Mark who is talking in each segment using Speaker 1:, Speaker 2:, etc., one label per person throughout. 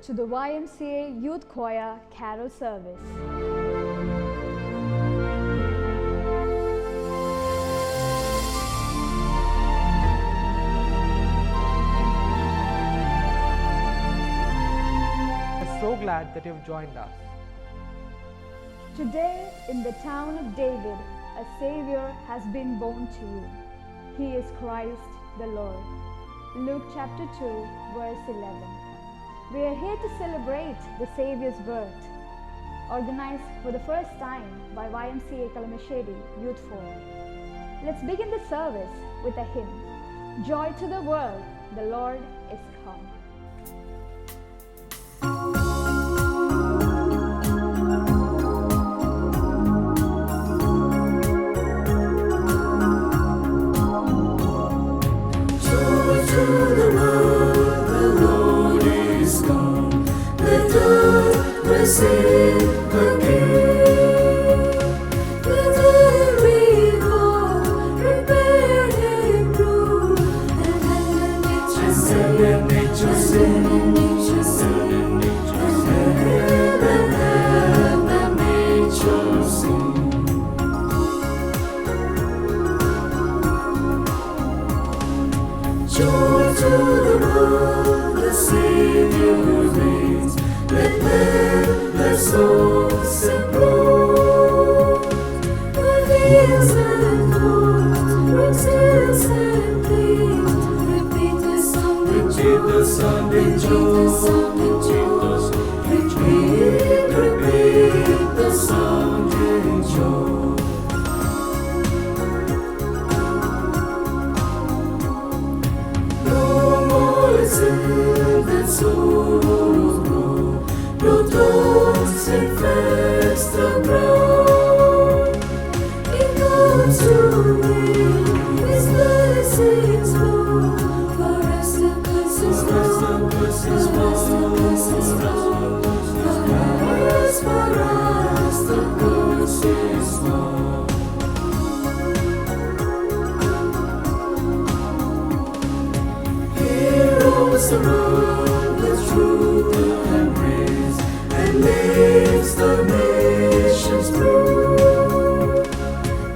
Speaker 1: to the YMCA Youth Choir Carol Service.
Speaker 2: We're so glad that you've joined us.
Speaker 1: Today, in the town of David, a Savior has been born to you. He is Christ the Lord. Luke chapter 2, verse 11. We are here to celebrate the Savior's birth, organized for the first time by YMCA Kalamashedi Youth Forum. Let's begin the service with a hymn. Joy to the world, the Lord is come.
Speaker 3: Sing again, with every heart prepared and proved, and nature sing, and nature sing, and nature sing, and nature sing. Joy to the world, the Savior reigns. Let their souls implore, with ears and hearts, praises and pleas. Repeat the song in joy, repeat the song in joy, repeat the song in joy. No more sin and sorrow grow. No thorns infest the ground. He comes to reign, His blessings flow. For us the curse is gone, for us the curse is gone. For us the curse is gone. He rolls the road with truth and praise, and leads the nations through.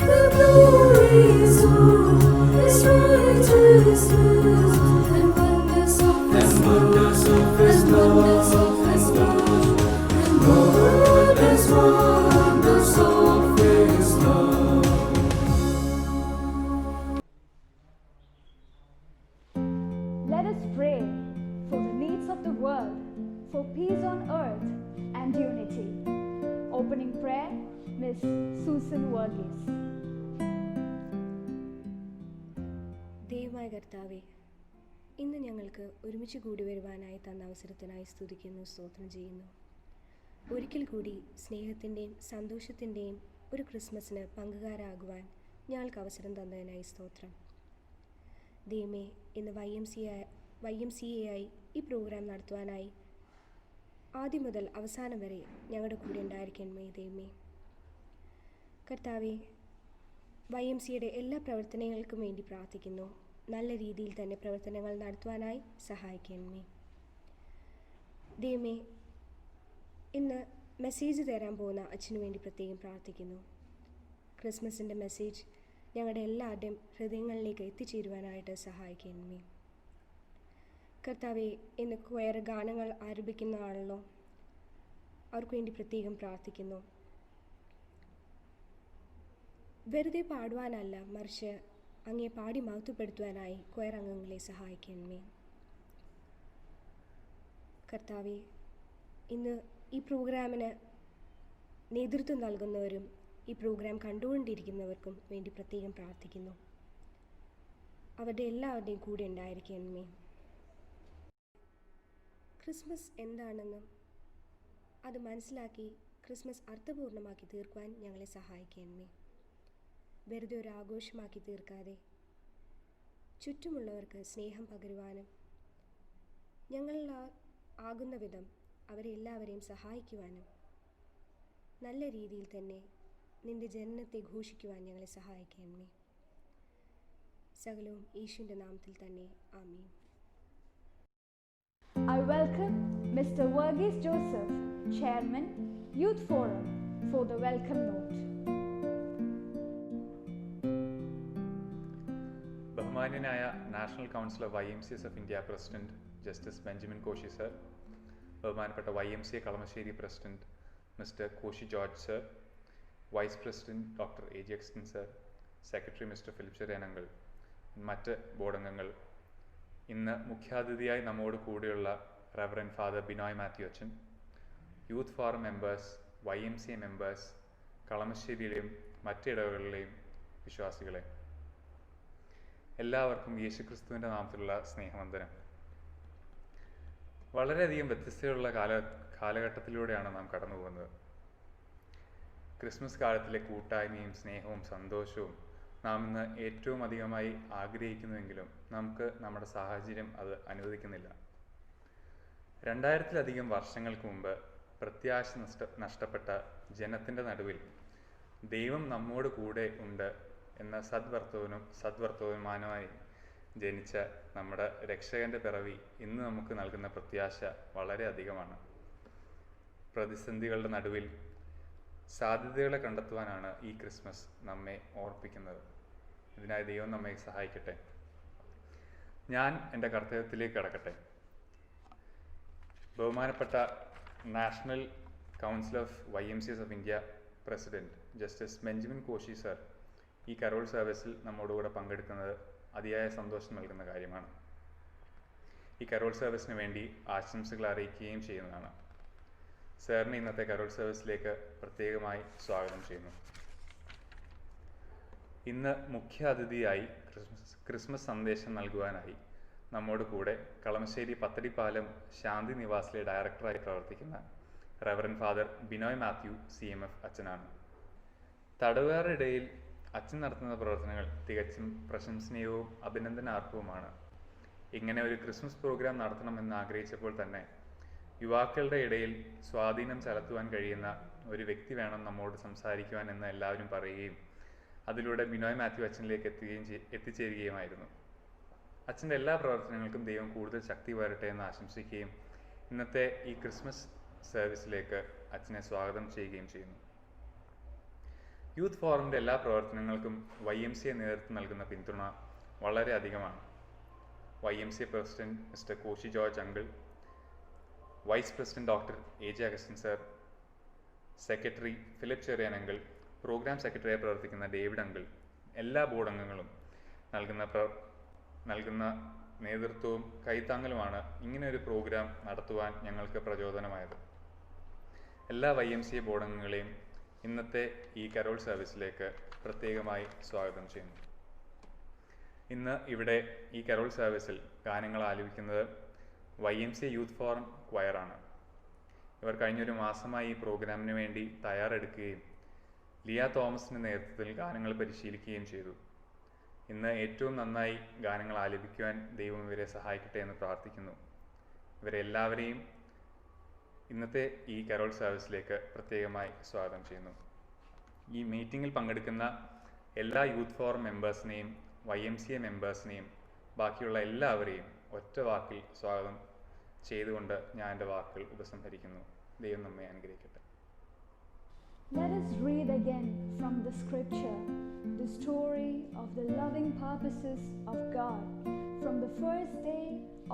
Speaker 3: The glory is on His righteousness, and wonders of His love, and wonders of His love, and wonders of His love.
Speaker 1: Let us pray for the needs of the world, for peace on earth and unity. Opening prayer, Miss Susan Verghese.
Speaker 4: ദൈവമായ കർത്താവേ, ഇന്ന് ഞങ്ങൾക്ക് ഒരുമിച്ച് കൂടി വരുവാനായി തന്ന അവസരത്തിനായി സ്തുതിക്കുന്നു, സ്തോത്രം ചെയ്യുന്നു. ഒരിക്കൽ കൂടി സ്നേഹത്തിൻ്റെയും സന്തോഷത്തിൻ്റെയും ഒരു ക്രിസ്മസിന് പങ്കുകാരാകുവാൻ ഞങ്ങൾക്ക് അവസരം തന്നതിനായി സ്തോത്രം. ദൈവമേ, ഇന്ന് YMCA ആയി ഈ പ്രോഗ്രാം നടത്തുവാനായി ആദ്യം മുതൽ അവസാനം വരെ ഞങ്ങളുടെ കൂടെ ഉണ്ടായിരിക്കണമേ ദൈവമേ. കർത്താവേ, YMCAയുടെ എല്ലാ പ്രവർത്തനങ്ങൾക്കും വേണ്ടി പ്രാർത്ഥിക്കുന്നു. നല്ല രീതിയിൽ തന്നെ പ്രവർത്തനങ്ങൾ നടത്തുവാനായി സഹായിക്കണമേ ദൈവമേ. ഇന്ന് മെസ്സേജ് തരാൻ പോകുന്ന അച്ഛനു വേണ്ടി പ്രത്യേകം പ്രാർത്ഥിക്കുന്നു. ക്രിസ്മസിൻ്റെ മെസ്സേജ് ഞങ്ങളുടെ എല്ലാവരുടെയും ഹൃദയങ്ങളിലേക്ക് എത്തിച്ചേരുവാനായിട്ട് സഹായിക്കണമേ കർത്താവെ. ഇന്ന് ക്വയർ ഗാനങ്ങൾ ആരംഭിക്കുന്ന ആളല്ലോ, അവർക്ക് വേണ്ടി പ്രത്യേകം പ്രാർത്ഥിക്കുന്നു. വെറുതെ പാടുവാനല്ല, മറിച്ച് അങ്ങേ പാടി മഹത്വപ്പെടുത്തുവാനായി ക്വയർ അംഗങ്ങളെ സഹായിക്കണമേ കർത്താവെ. ഇന്ന് ഈ പ്രോഗ്രാമിന് നേതൃത്വം നൽകുന്നവരും ഈ പ്രോഗ്രാം കണ്ടുകൊണ്ടിരിക്കുന്നവർക്കും വേണ്ടി പ്രത്യേകം പ്രാർത്ഥിക്കുന്നു. അവരുടെ എല്ലാവരുടെയും കൂടെ ഉണ്ടായിരിക്കണമേ. ക്രിസ്മസ് എന്താണെന്നും അത് മനസ്സിലാക്കി ക്രിസ്മസ് അർത്ഥപൂർണ്ണമാക്കി തീർക്കുവാൻ ഞങ്ങളെ സഹായിക്കണമേ. വെറുതെ ഒരു ആഘോഷമാക്കി തീർക്കാതെ ചുറ്റുമുള്ളവർക്ക് സ്നേഹം പകരുവാനും ഞങ്ങളാൽ ആകുന്ന വിധം അവരെ എല്ലാവരെയും സഹായിക്കുവാനും നല്ല രീതിയിൽ തന്നെ നിന്റെ ജനനത്തെ ഘോഷിക്കുവാൻ ഞങ്ങളെ സഹായിക്കണമേ. സകലവും യേശുവിൻ്റെ നാമത്തിൽ തന്നെ. ആമേൻ.
Speaker 1: I welcome Mr. Verghese Joseph, Chairman, Youth Forum, for the welcome note.
Speaker 5: ബഹുമാന്യനായ national council of YMCAs of India president justice Benjamin Koshy sir, ബഹുമാനപ്പെട്ട YMCA Kalamassery president mister Koshy George sir, vice president doctor AG എക്സ്റ്റൻ sir, secretary mister Philip Cheriyan uncle, മറ്റ് ബോർഡംഗങ്ങൾ, ഇന്ന് മുഖ്യാതിഥിയായി നമ്മോട് കൂടെയുള്ള reverend father Binoy Mathew അച്ഛൻ, youth forum members, YMCA members, കളമശ്ശേരിയിലെയും മറ്റിടവുകളിലെയും വിശ്വാസികളെ, എല്ലാവർക്കും യേശുക്രിസ്തുവിൻ്റെ നാമത്തിലുള്ള സ്നേഹവന്ദനം. വളരെയധികം വ്യത്യസ്തയുള്ള കാലഘട്ടത്തിലൂടെയാണ് നാം കടന്നു പോകുന്നത്. ക്രിസ്മസ് കാലത്തിലെ കൂട്ടായ്മയും സ്നേഹവും സന്തോഷവും നാം ഇന്ന് ഏറ്റവും അധികമായി ആഗ്രഹിക്കുന്നുവെങ്കിലും നമുക്ക് നമ്മുടെ സാഹചര്യം അത് അനുവദിക്കുന്നില്ല. 2000-ലധികം വർഷങ്ങൾക്ക് മുമ്പ് പ്രത്യാശ നഷ്ടപ്പെട്ട ജനത്തിൻ്റെ നടുവിൽ ദൈവം നമ്മോട് കൂടെ ഉണ്ട് എന്ന സദ്വർത്തമാനമായി ജനിച്ച നമ്മുടെ രക്ഷകൻ്റെ പിറവി ഇന്ന് നമുക്ക് നൽകുന്ന പ്രത്യാശ വളരെ അധികമാണ്. പ്രതിസന്ധികളുടെ നടുവിൽ സാധ്യതകളെ കണ്ടെത്തുവാനാണ് ഈ ക്രിസ്മസ് നമ്മെ ഓർപ്പിക്കുന്നത്. ഇതിനായി ദൈവം നമ്മെ സഹായിക്കട്ടെ. ഞാൻ എൻ്റെ കർത്തവ്യത്തിലേക്ക് കടക്കട്ടെ. ബഹുമാനപ്പെട്ട national council of YMCAs of India president justice Benjamin Koshy sir ഈ കരോൾ സർവീസിൽ നമ്മോടുകൂടെ പങ്കെടുക്കുന്നത് അതിയായ സന്തോഷം നൽകുന്ന കാര്യമാണ്. ഈ കരോൾ സർവീസിന് വേണ്ടി ആശംസകൾ അറിയിക്കുകയും ചെയ്യുന്നതാണ്. സാറിന് ഇന്നത്തെ കരോൾ സർവീസിലേക്ക് പ്രത്യേകമായി സ്വാഗതം ചെയ്യുന്നു. ഇന്ന് മുഖ്യ അതിഥിയായി ക്രിസ്മസ് സന്ദേശം നൽകുവാനായി നമ്മോട് കൂടെ കളമശ്ശേരി പത്തടിപ്പാലം ശാന്തി നിവാസിലെ ഡയറക്ടറായി പ്രവർത്തിക്കുന്ന reverend father Binoy Mathew CMF അച്ഛനാണ്. തടവുകാരുടെ ഇടയിൽ അച്ഛൻ നടത്തുന്ന പ്രവർത്തനങ്ങൾ തികച്ചും പ്രശംസനീയവും അഭിനന്ദനാർഹവുമാണ്. ഇങ്ങനെ ഒരു ക്രിസ്മസ് പ്രോഗ്രാം നടത്തണമെന്ന് ആഗ്രഹിച്ചപ്പോൾ തന്നെ യുവാക്കളുടെ ഇടയിൽ സ്വാധീനം ചെലുത്തുവാൻ കഴിയുന്ന ഒരു വ്യക്തി വേണം നമ്മോട് സംസാരിക്കുവാൻ എന്ന് എല്ലാവരും പറയുകയും അതിലൂടെ ബിനോയ് മാത്യു അച്ഛനിലേക്ക് എത്തിച്ചേരുകയുമായിരുന്നു. അച്ഛൻ്റെ എല്ലാ പ്രവർത്തനങ്ങൾക്കും ദൈവം കൂടുതൽ ശക്തി വരട്ടെ എന്ന് ആശംസിക്കുകയും ഇന്നത്തെ ഈ ക്രിസ്മസ് സർവീസിലേക്ക് അച്ഛനെ സ്വാഗതം ചെയ്യുകയും ചെയ്യുന്നു. യൂത്ത് ഫോറമിൻ്റെ എല്ലാ പ്രവർത്തനങ്ങൾക്കും YMCA നേതൃത്വം നൽകുന്ന പിന്തുണ വളരെ അധികമാണ്. YMCA president mister Koshy George uncle, vice president doctor AG Augustine sir, secretary Philip Cheriyan uncle, programme സെക്രട്ടറിയായി പ്രവർത്തിക്കുന്ന ഡേവിഡ് അങ്കിൾ, എല്ലാ ബോർഡ് അംഗങ്ങളും നൽകുന്ന നേതൃത്വവും കൈത്താങ്ങലുമാണ് ഇങ്ങനെ ഒരു പ്രോഗ്രാം നടത്തുവാൻ ഞങ്ങൾക്ക് പ്രചോദനമായത്. എല്ലാ YMCA ബോർഡ് അംഗങ്ങളെയും ഇന്നത്തെ ഈ കരോൾ സർവീസിലേക്ക് പ്രത്യേകമായി സ്വാഗതം ചെയ്യുന്നു. ഇന്ന് ഇവിടെ ഈ കരോൾ സർവീസിൽ ഗാനങ്ങൾ ആലപിക്കുന്നത് YMCA യൂത്ത് ഫോറം ക്വയറാണ്. ഇവർ കഴിഞ്ഞൊരു മാസമായി ഈ പ്രോഗ്രാമിന് വേണ്ടി തയ്യാറെടുക്കുകയും ലിയ തോമസിൻ്റെ നേതൃത്വത്തിൽ ഗാനങ്ങൾ പരിശീലിക്കുകയും ചെയ്തു. ഇന്ന് ഏറ്റവും നന്നായി ഗാനങ്ങൾ ആലപിക്കുവാൻ ദൈവം ഇവരെ സഹായിക്കട്ടെ എന്ന് പ്രാർത്ഥിക്കുന്നു. ഇവരെല്ലാവരെയും ഇന്നത്തെ ഈ കരോൾ സർവീസിലേക്ക് പ്രത്യേകമായി സ്വാഗതം ചെയ്യുന്നു. ഈ മീറ്റിങ്ങിൽ പങ്കെടുക്കുന്ന എല്ലാ യൂത്ത് ഫോറം മെമ്പേഴ്സിനെയും YMCA മെമ്പേഴ്സിനെയും ബാക്കിയുള്ള എല്ലാവരെയും ഒറ്റ വാക്കിൽ സ്വാഗതം ചെയ്തുകൊണ്ട് ഞാൻ എൻ്റെ വാക്കുകൾ ഉപസംഹരിക്കുന്നു. ദൈവം നമ്മെ അനുഗ്രഹിക്കട്ടെ.
Speaker 1: Let us read again from the scripture the story of the loving purposes of God from the first day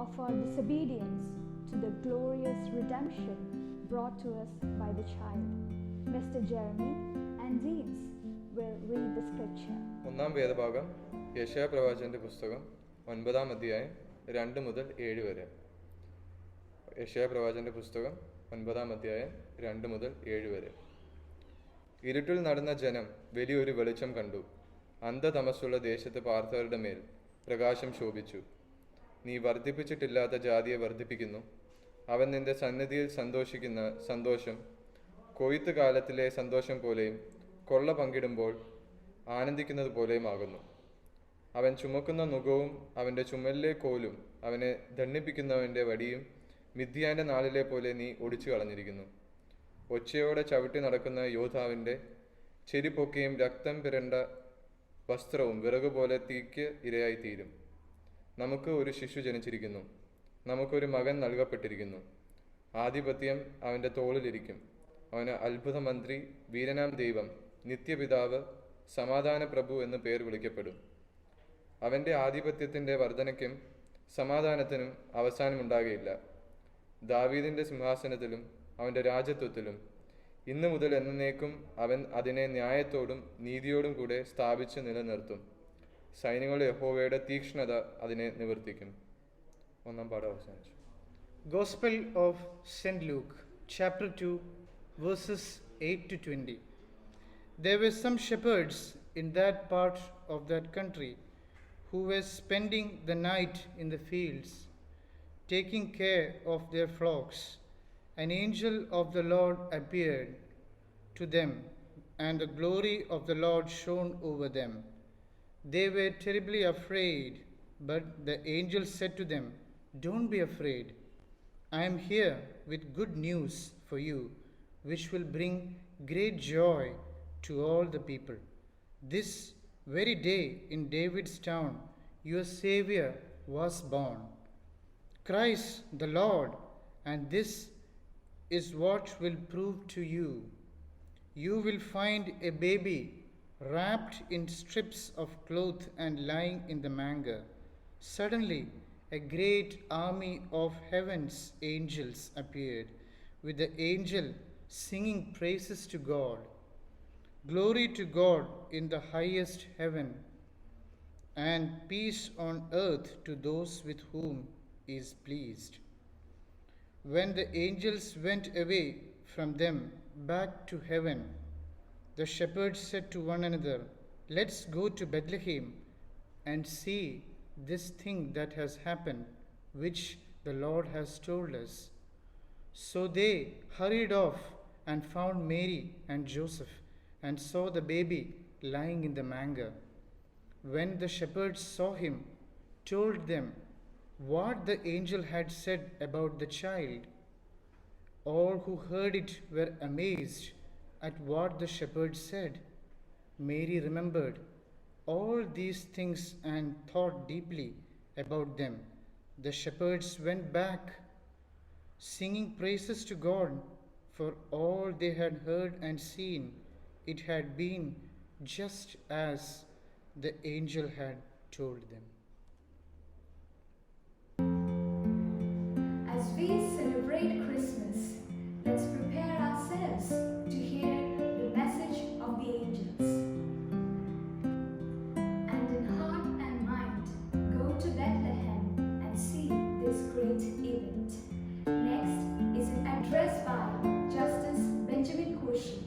Speaker 1: of our disobedience to the glorious redemption brought to us by the child. Mr. Jeremy and Deans will read the scripture.
Speaker 6: ഒന്നാം വേദഭാഗം യെശയ്യാ പ്രവാചകന്റെ പുസ്തകം 9-ാം അധ്യായം 2 മുതൽ 7 വരെ. യെശയ്യാ പ്രവാചകന്റെ പുസ്തകം 9-ാം അധ്യായം 2 മുതൽ 7 വരെ. ഇരുട്ടിൽ നടന്ന ജനം വലിയൊരു വെളിച്ചം കണ്ടു. അന്ധതമസ്സുള്ള ദേശത്ത് പാർത്തവരുടെ മേൽ പ്രകാശം ശോഭിച്ചു. നീ വർദ്ധിപ്പിച്ചിട്ടില്ലാത്ത ജാതിയെ വർദ്ധിപ്പിക്കുന്നു. അവൻ നിന്റെ സന്നിധിയിൽ സന്തോഷിക്കുന്ന സന്തോഷം കൊയ്ത്ത് കാലത്തിലെ സന്തോഷം പോലെയും കൊള്ള പങ്കിടുമ്പോൾ ആനന്ദിക്കുന്നത് പോലെയും ആകുന്നു. അവൻ ചുമക്കുന്ന നുകവും അവൻ്റെ ചുമലിലെ കോലും അവനെ ദണ്ഡിപ്പിക്കുന്നവൻ്റെ വടിയും മിദ്യാൻ്റെ നാളിലെ പോലെ നീ ഒടിച്ചു കളഞ്ഞിരിക്കുന്നു. ഒച്ചയോടെ ചവിട്ടി നടക്കുന്ന യോദ്ധാവിൻ്റെ ചെരിപ്പൊക്കെയും രക്തം പിരണ്ട വസ്ത്രവും വിറകുപോലെ തീക്ക് ഇരയായിത്തീരും. നമുക്ക് ഒരു ശിശു ജനിച്ചിരിക്കുന്നു, നമുക്കൊരു മകൻ നൽകപ്പെട്ടിരിക്കുന്നു. ആധിപത്യം അവൻ്റെ തോളിലിരിക്കും. അവന് അത്ഭുത മന്ത്രി, വീരനാം ദൈവം, നിത്യപിതാവ്, സമാധാന പ്രഭു എന്ന് പേർ വിളിക്കപ്പെടും. അവൻ്റെ ആധിപത്യത്തിൻ്റെ വർധനയ്ക്കും സമാധാനത്തിനും അവസാനമുണ്ടാകുകയില്ല. ദാവീദിൻ്റെ സിംഹാസനത്തിലും അവൻ്റെ രാജത്വത്തിലും ഇന്നു മുതൽ എന്നേക്കും അവൻ അതിനെ ന്യായത്തോടും നീതിയോടും കൂടെ സ്ഥാപിച്ച് നിലനിർത്തും. സൈന്യങ്ങളുടെ യഹോവയുടെ തീക്ഷ്ണത അതിനെ നിവർത്തിക്കും. ഒന്നാം പാഠം അവസാനിച്ചു.
Speaker 7: Gospel of St. Luke, chapter 2, verses 8 to 20. There were some shepherds in that part of that country who were spending the night in the fields, taking care of their flocks. An angel of the Lord appeared to them, and the glory of the Lord shone over them. They were terribly afraid, but the angel said to them, "Don't be afraid. I am here with good news for you, which will bring great joy to all the people. This very day in David's town, your Savior was born, Christ the Lord, and this is what will prove to you. You will find a baby wrapped in strips of cloth and lying in the manger." Suddenly, a great army of heaven's angels appeared, with the angel singing praises to God. "Glory to God in the highest heaven, and peace on earth to those with whom he is pleased." When the angels went away from them back to heaven, the shepherds said to one another, "Let's go to Bethlehem and see this thing that has happened, which the Lord has told us." So they hurried off and found Mary and Joseph and saw the baby lying in the manger. When the shepherds saw him, told them what the angel had said about the child. All who heard it were amazed at what the shepherds said. Mary remembered all these things and thought deeply about them. The shepherds went back, singing praises to God for all they had heard and seen. It had been just as the angel had told them.
Speaker 1: As we celebrate Christmas, let's prepare ourselves to hear the message of the angels. And in heart and mind, go to Bethlehem and see this great event. Next is an address by Justice Benjamin Koshi,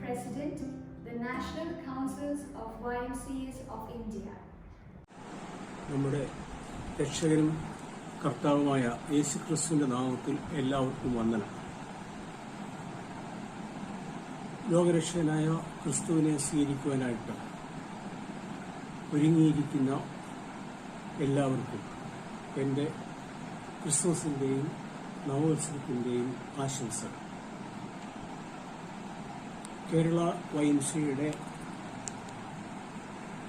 Speaker 1: President, the National Councils of YMCAs of India.
Speaker 8: നമ്മുടെ രക്ഷകനും കർത്താവുമായ യേശുക്രിസ്തുവിൻ്റെ നാമത്തിൽ എല്ലാവർക്കും വന്ദനം. ലോകരക്ഷകനായ ക്രിസ്തുവിനെ സ്വീകരിക്കുവാനായിട്ട് ഒരുങ്ങിയിരിക്കുന്ന എല്ലാവർക്കും എൻ്റെ ക്രിസ്മസിൻ്റെയും നവവത്സരത്തിൻ്റെയും ആശംസകൾ. കേരള YMCAയുടെ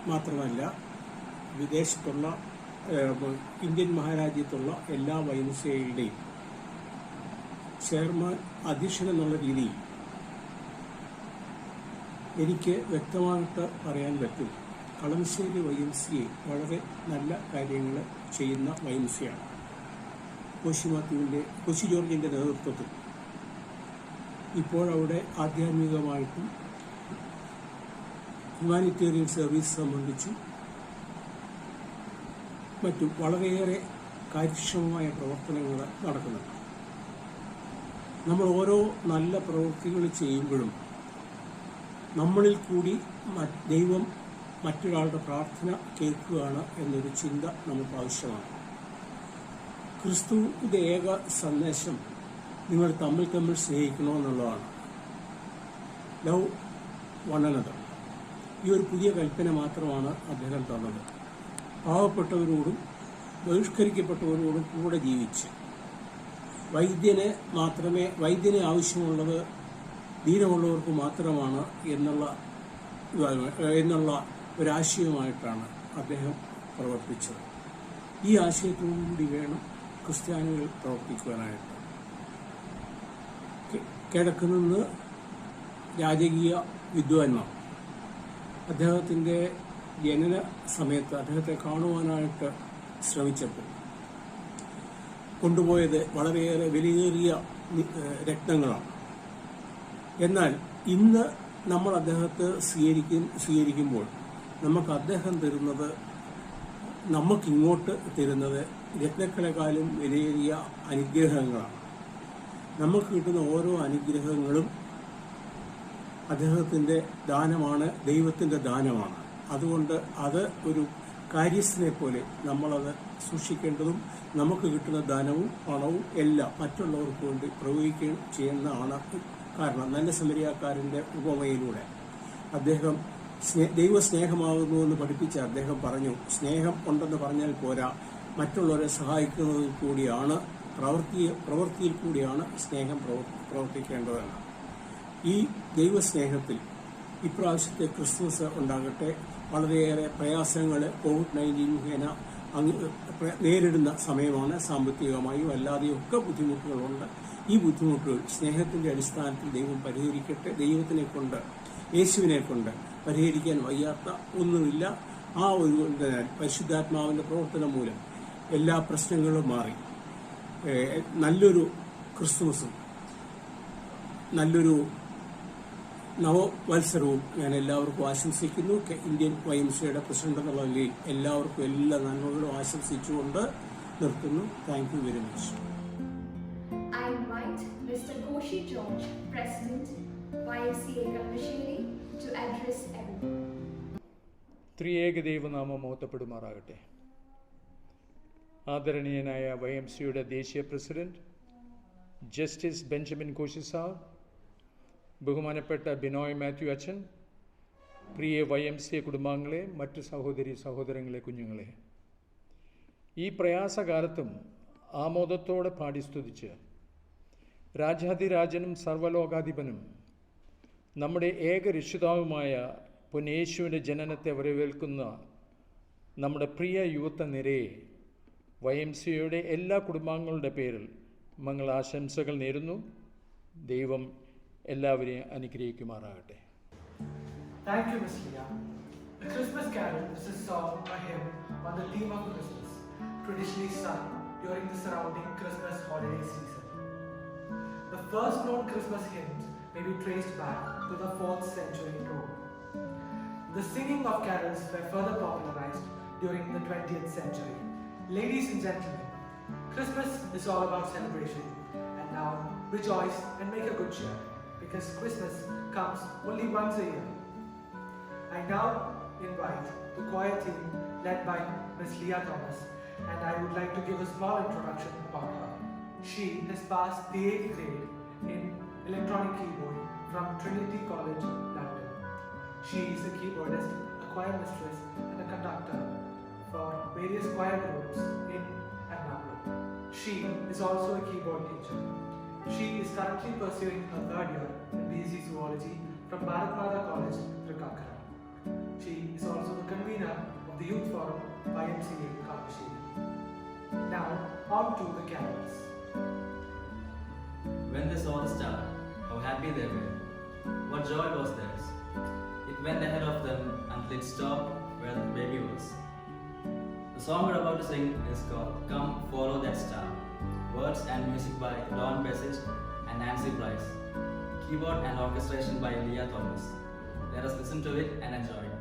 Speaker 8: മാത്രമല്ല, വിദേശത്തുള്ള ഇന്ത്യൻ മഹാരാജ്യത്തുള്ള എല്ലാ YMCAയുടെയും ചെയർമാൻ, അധ്യക്ഷൻ എന്നുള്ള രീതിയിൽ എനിക്ക് വ്യക്തമായിട്ട് പറയാൻ പറ്റും, കളമശ്ശേരി YMCA വളരെ നല്ല കാര്യങ്ങൾ ചെയ്യുന്ന YMCA ആണ്. കോശി ജോർജിൻ്റെ നേതൃത്വത്തിൽ ഇപ്പോഴവിടെ ആധ്യാത്മികമായിട്ടും ഹ്യൂമാനിറ്റേറിയൻ സർവീസ് സംബന്ധിച്ചും മറ്റും വളരെയേറെ കാര്യക്ഷമമായ പ്രവർത്തനങ്ങൾ നടക്കുന്നുണ്ട്. നമ്മൾ ഓരോ നല്ല പ്രവൃത്തികൾ ചെയ്യുമ്പോഴും നമ്മളിൽ കൂടി ദൈവം മറ്റൊരാളുടെ പ്രാർത്ഥന കേൾക്കുകയാണ് എന്നൊരു ചിന്ത നമുക്ക് ആവശ്യമാണ്. ക്രിസ്തുവിൻ്റെ ഏക സന്ദേശം നിങ്ങൾ തമ്മിൽ സ്നേഹിക്കണമെന്നുള്ളതാണ്. Love one another. ഈ ഒരു പുതിയ കൽപ്പന മാത്രമാണ് അദ്ദേഹം തന്നത്. പാവപ്പെട്ടവരോടും ബഹിഷ്കരിക്കപ്പെട്ടവരോടും കൂടെ ജീവിച്ച് വൈദ്യനെ ആവശ്യമുള്ളത് ദീനമുള്ളവർക്ക് മാത്രമാണ് എന്നുള്ള ഒരാശയവുമായിട്ടാണ് അദ്ദേഹം പ്രവർത്തിച്ചത്. ഈ ആശയത്തോടുകൂടി വേണം ക്രിസ്ത്യാനികൾ പ്രവർത്തിക്കുവാനായിട്ട്. കിഴക്ക് നിന്ന് രാജകീയ വിദ്വാൻമാർ അദ്ദേഹത്തിൻ്റെ ജനന സമയത്ത് അദ്ദേഹത്തെ കാണുവാനായിട്ട് ശ്രമിച്ചപ്പോൾ കൊണ്ടുപോയത് വളരെയേറെ വിലയേറിയ രത്നങ്ങളാണ്. എന്നാൽ ഇന്ന് നമ്മൾ അദ്ദേഹത്തെ സ്വീകരിക്കുമ്പോൾ നമുക്ക് അദ്ദേഹം തരുന്നത്, നമുക്കിങ്ങോട്ട് തരുന്നത് രത്നങ്ങളെക്കാളും വിലയേറിയ അനുഗ്രഹങ്ങളാണ്. നമുക്ക് കിട്ടുന്ന ഓരോ അനുഗ്രഹങ്ങളും അദ്ദേഹത്തിൻ്റെ ദാനമാണ്, ദൈവത്തിൻ്റെ ദാനമാണ്. അതുകൊണ്ട് അത് ഒരു കാര്യസ്ഥനെ പോലെ നമ്മളത് സൂക്ഷിക്കേണ്ടതും നമുക്ക് കിട്ടുന്ന ധനവും പണവും എല്ലാം മറ്റുള്ളവർക്ക് വേണ്ടി പ്രയോഗിക്കുകയും ചെയ്യുന്നതാണ്. കാരണം നല്ല സമരിയാക്കാരൻ്റെ ഉപമയിലൂടെ അദ്ദേഹം ദൈവസ്നേഹമാകുന്നു എന്ന് പഠിപ്പിച്ച അദ്ദേഹം പറഞ്ഞു, സ്നേഹം ഉണ്ടെന്ന് പറഞ്ഞാൽ പോരാ, മറ്റുള്ളവരെ സഹായിക്കുന്നതിൽ കൂടിയാണ്, പ്രവൃത്തിയിൽ കൂടിയാണ് സ്നേഹം പ്രവർത്തിക്കേണ്ടതെന്ന്. ഈ ദൈവസ്നേഹത്തിൽ ഇപ്രാവശ്യത്തെ ക്രിസ്മസ് ഉണ്ടാകട്ടെ. വളരെയേറെ പ്രയാസങ്ങൾ COVID-19 മുഖേന നേരിടുന്ന സമയമാണ്. സാമ്പത്തികമായും അല്ലാതെയും ഒക്കെ ബുദ്ധിമുട്ടുകളുണ്ട്. ഈ ബുദ്ധിമുട്ടുകൾ സ്നേഹത്തിൻ്റെ അടിസ്ഥാനത്തിൽ ദൈവം പരിഹരിക്കട്ടെ. ദൈവത്തിനെ കൊണ്ട്, യേശുവിനെ കൊണ്ട് പരിഹരിക്കാൻ വയ്യാത്ത ഒന്നുമില്ല. ആ ഒരു പരിശുദ്ധാത്മാവിൻ്റെ പ്രവർത്തനം മൂലം എല്ലാ പ്രശ്നങ്ങളും മാറി നല്ലൊരു ക്രിസ്മസും നല്ലൊരു നവവത്സരവും ഞാൻ എല്ലാവർക്കും ആശംസിക്കുന്നു. ഇന്ത്യൻ YMCA പ്രസിഡന്റ് എന്നുള്ള നിലയിൽ എല്ലാവർക്കും എല്ലാ നന്മകളും ആശംസിച്ചുകൊണ്ട് നിർത്തുന്നു. Thank you very much.
Speaker 1: I invite Mr. Koshi George, President, YMCA Kalmashiri, to address everyone.
Speaker 8: ത്രിയേക ദൈവനാമം മഹത്വപ്പെടുമാറാകട്ടെ. ആദരണീയനായ YMCA ദേശീയ president justice Benjamin Koshy sir, ബഹുമാനപ്പെട്ട ബിനോയ് മാത്യു അച്ഛൻ, പ്രിയ YMCA കുടുംബാംഗങ്ങളെ, മറ്റ് സഹോദരങ്ങളെ, കുഞ്ഞുങ്ങളെ, ഈ പ്രയാസകാലത്തും ആമോദത്തോടെ പാടി സ്തുതിച്ച് രാജാധിരാജനും സർവ്വലോകാധിപനും നമ്മുടെ ഏക രക്ഷിതാവുമായ പൊന്നേശുവിൻ്റെ ജനനത്തെ വരവേൽക്കുന്ന നമ്മുടെ പ്രിയ യുവത്വ നിരയെ YMCA എല്ലാ കുടുംബാംഗങ്ങളുടെ പേരിൽ മംഗളാശംസകൾ നേരുന്നു. ദൈവം എല്ലാവരെയും അനുഗ്രഹിക്കുമാറാകട്ടെ.
Speaker 2: Thank you, Ms. Leah. The Christmas Carol is a song, a hymn on the theme of Christmas, traditionally sung during the surrounding Christmas holiday season. The first known Christmas hymns may be traced back to the 4th century Rome. The singing of carols were further popularized during the 20th century. Ladies and gentlemen, Christmas is all about celebration, and now rejoice and make a good cheer, because Christmas comes only once a year. I now invite the choir team led by Ms. Leah Thomas, and I would like to give a small introduction about her. She has passed the 8th grade in electronic keyboard from Trinity College, London. She is a keyboardist, a choir mistress, and a conductor for various choir groups in Ernakulam. She is also a keyboard teacher. She is currently pursuing her 3rd year in BSc Zoology from Bharat Mata College, Trikakara. She is also the convener of the Youth Forum YMCA Kalmashiri. Now, on to the carols.
Speaker 9: When they saw the star, how happy they were. What joy was theirs. It went ahead of them until it stopped where the baby was. The song we're about to sing is called Come Follow That Star. Words and music by Don Bessich and Nancy Price. Keyboard and orchestration by Leah Thomas. Let us listen to it and enjoy it.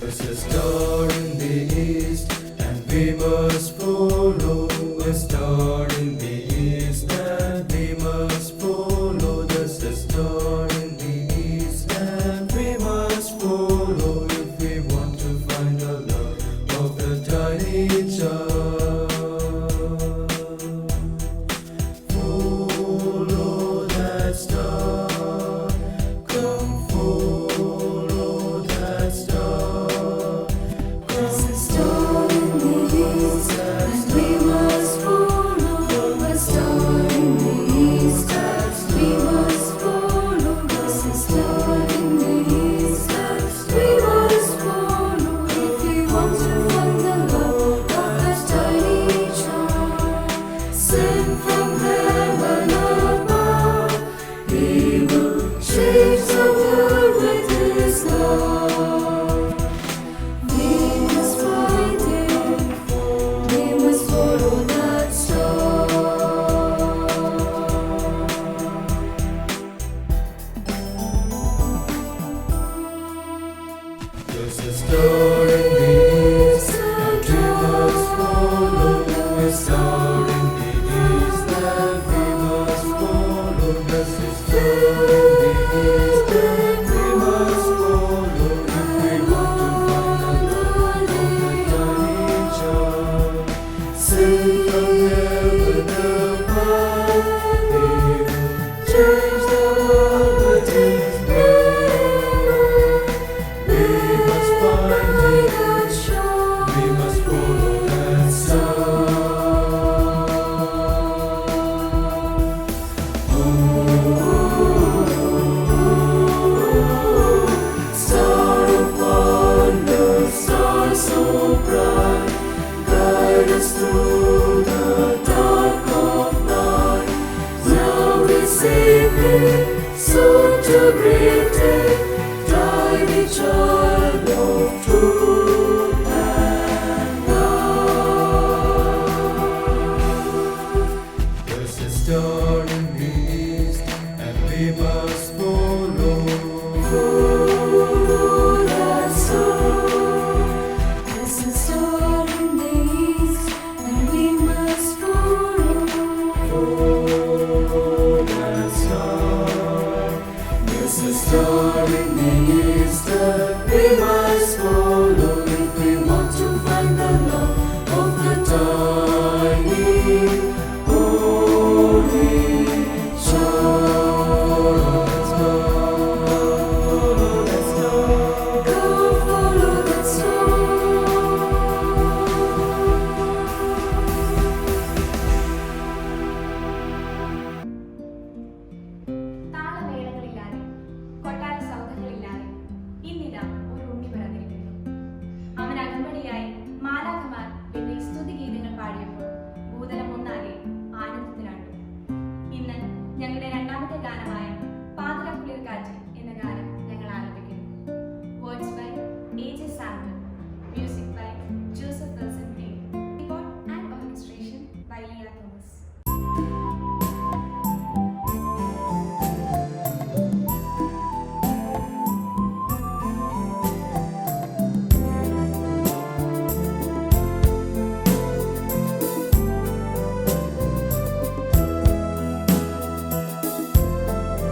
Speaker 3: There's a star in the east, and we must follow. A star in the east, and we must follow. There's a star in the star in the east, and we must follow.
Speaker 10: Follow that star. There's a star in the east, and we must follow.
Speaker 3: Follow that star. There's a star in the east that we must follow if we want to find the love of the tiny holy star. Let's go.
Speaker 10: Go follow that star.
Speaker 11: താളമേളങ്ങളില്ലാതെ കൊട്ടാര സൗധങ്ങളില്ലാതെ ഇന്നിതാ ഒരു ഉണ്ണി പിറന്നിരിക്കുന്നു. അവൻ അകമ്പടിയായി മാലാഖമാർ പിന്നെ സ്തുതിഗീതങ്ങൾ പാടിയപ്പോൾ ഭൂതലം ഒന്നാകെ ആനന്ദത്തിലാണ്ടു. ഇന്ന് ഞങ്ങളുടെ രണ്ടാമത്തെ ഗാനമായ പാതിരാക്കുളിർക്കാറ്റ് എന്ന ഗാനം ഞങ്ങൾ ആലപിക്കുന്നു. Words by A.J. Samuel, music by Joseph Wilson A. Keyboard and orchestration by Leah Thomas.
Speaker 10: Go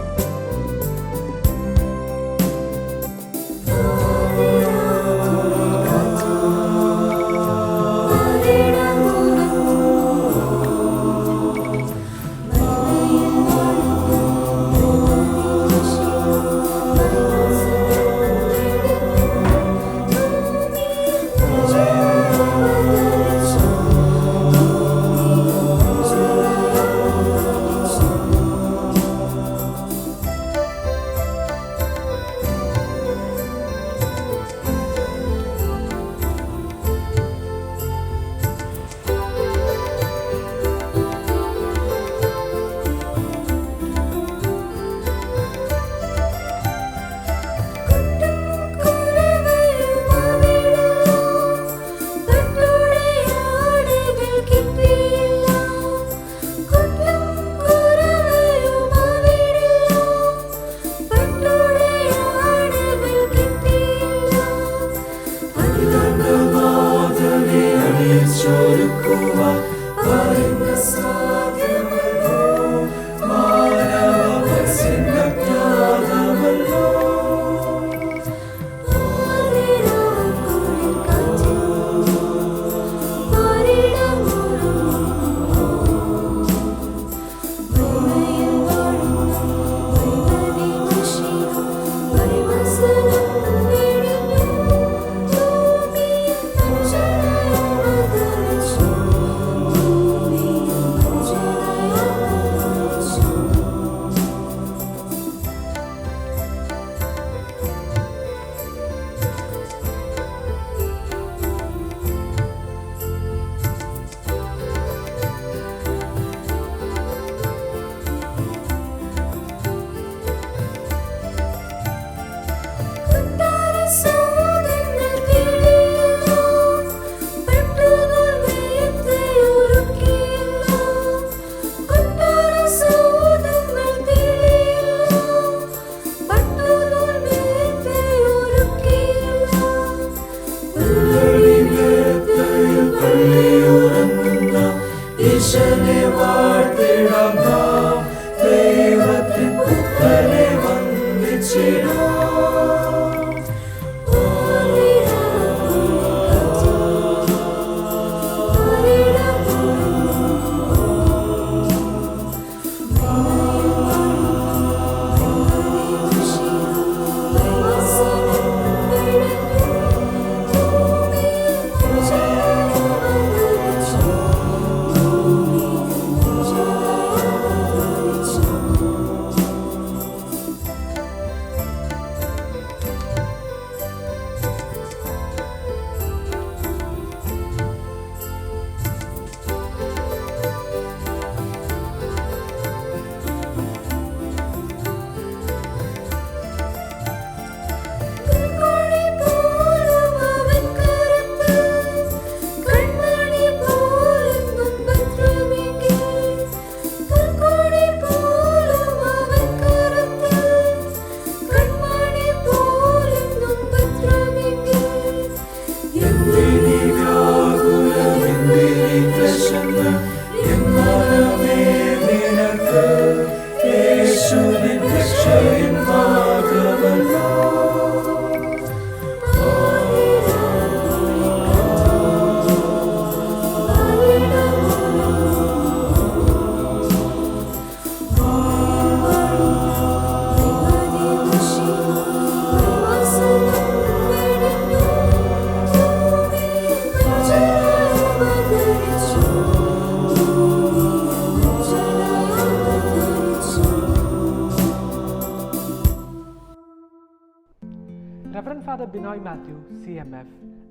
Speaker 2: Father Binoy Matthew, CMF,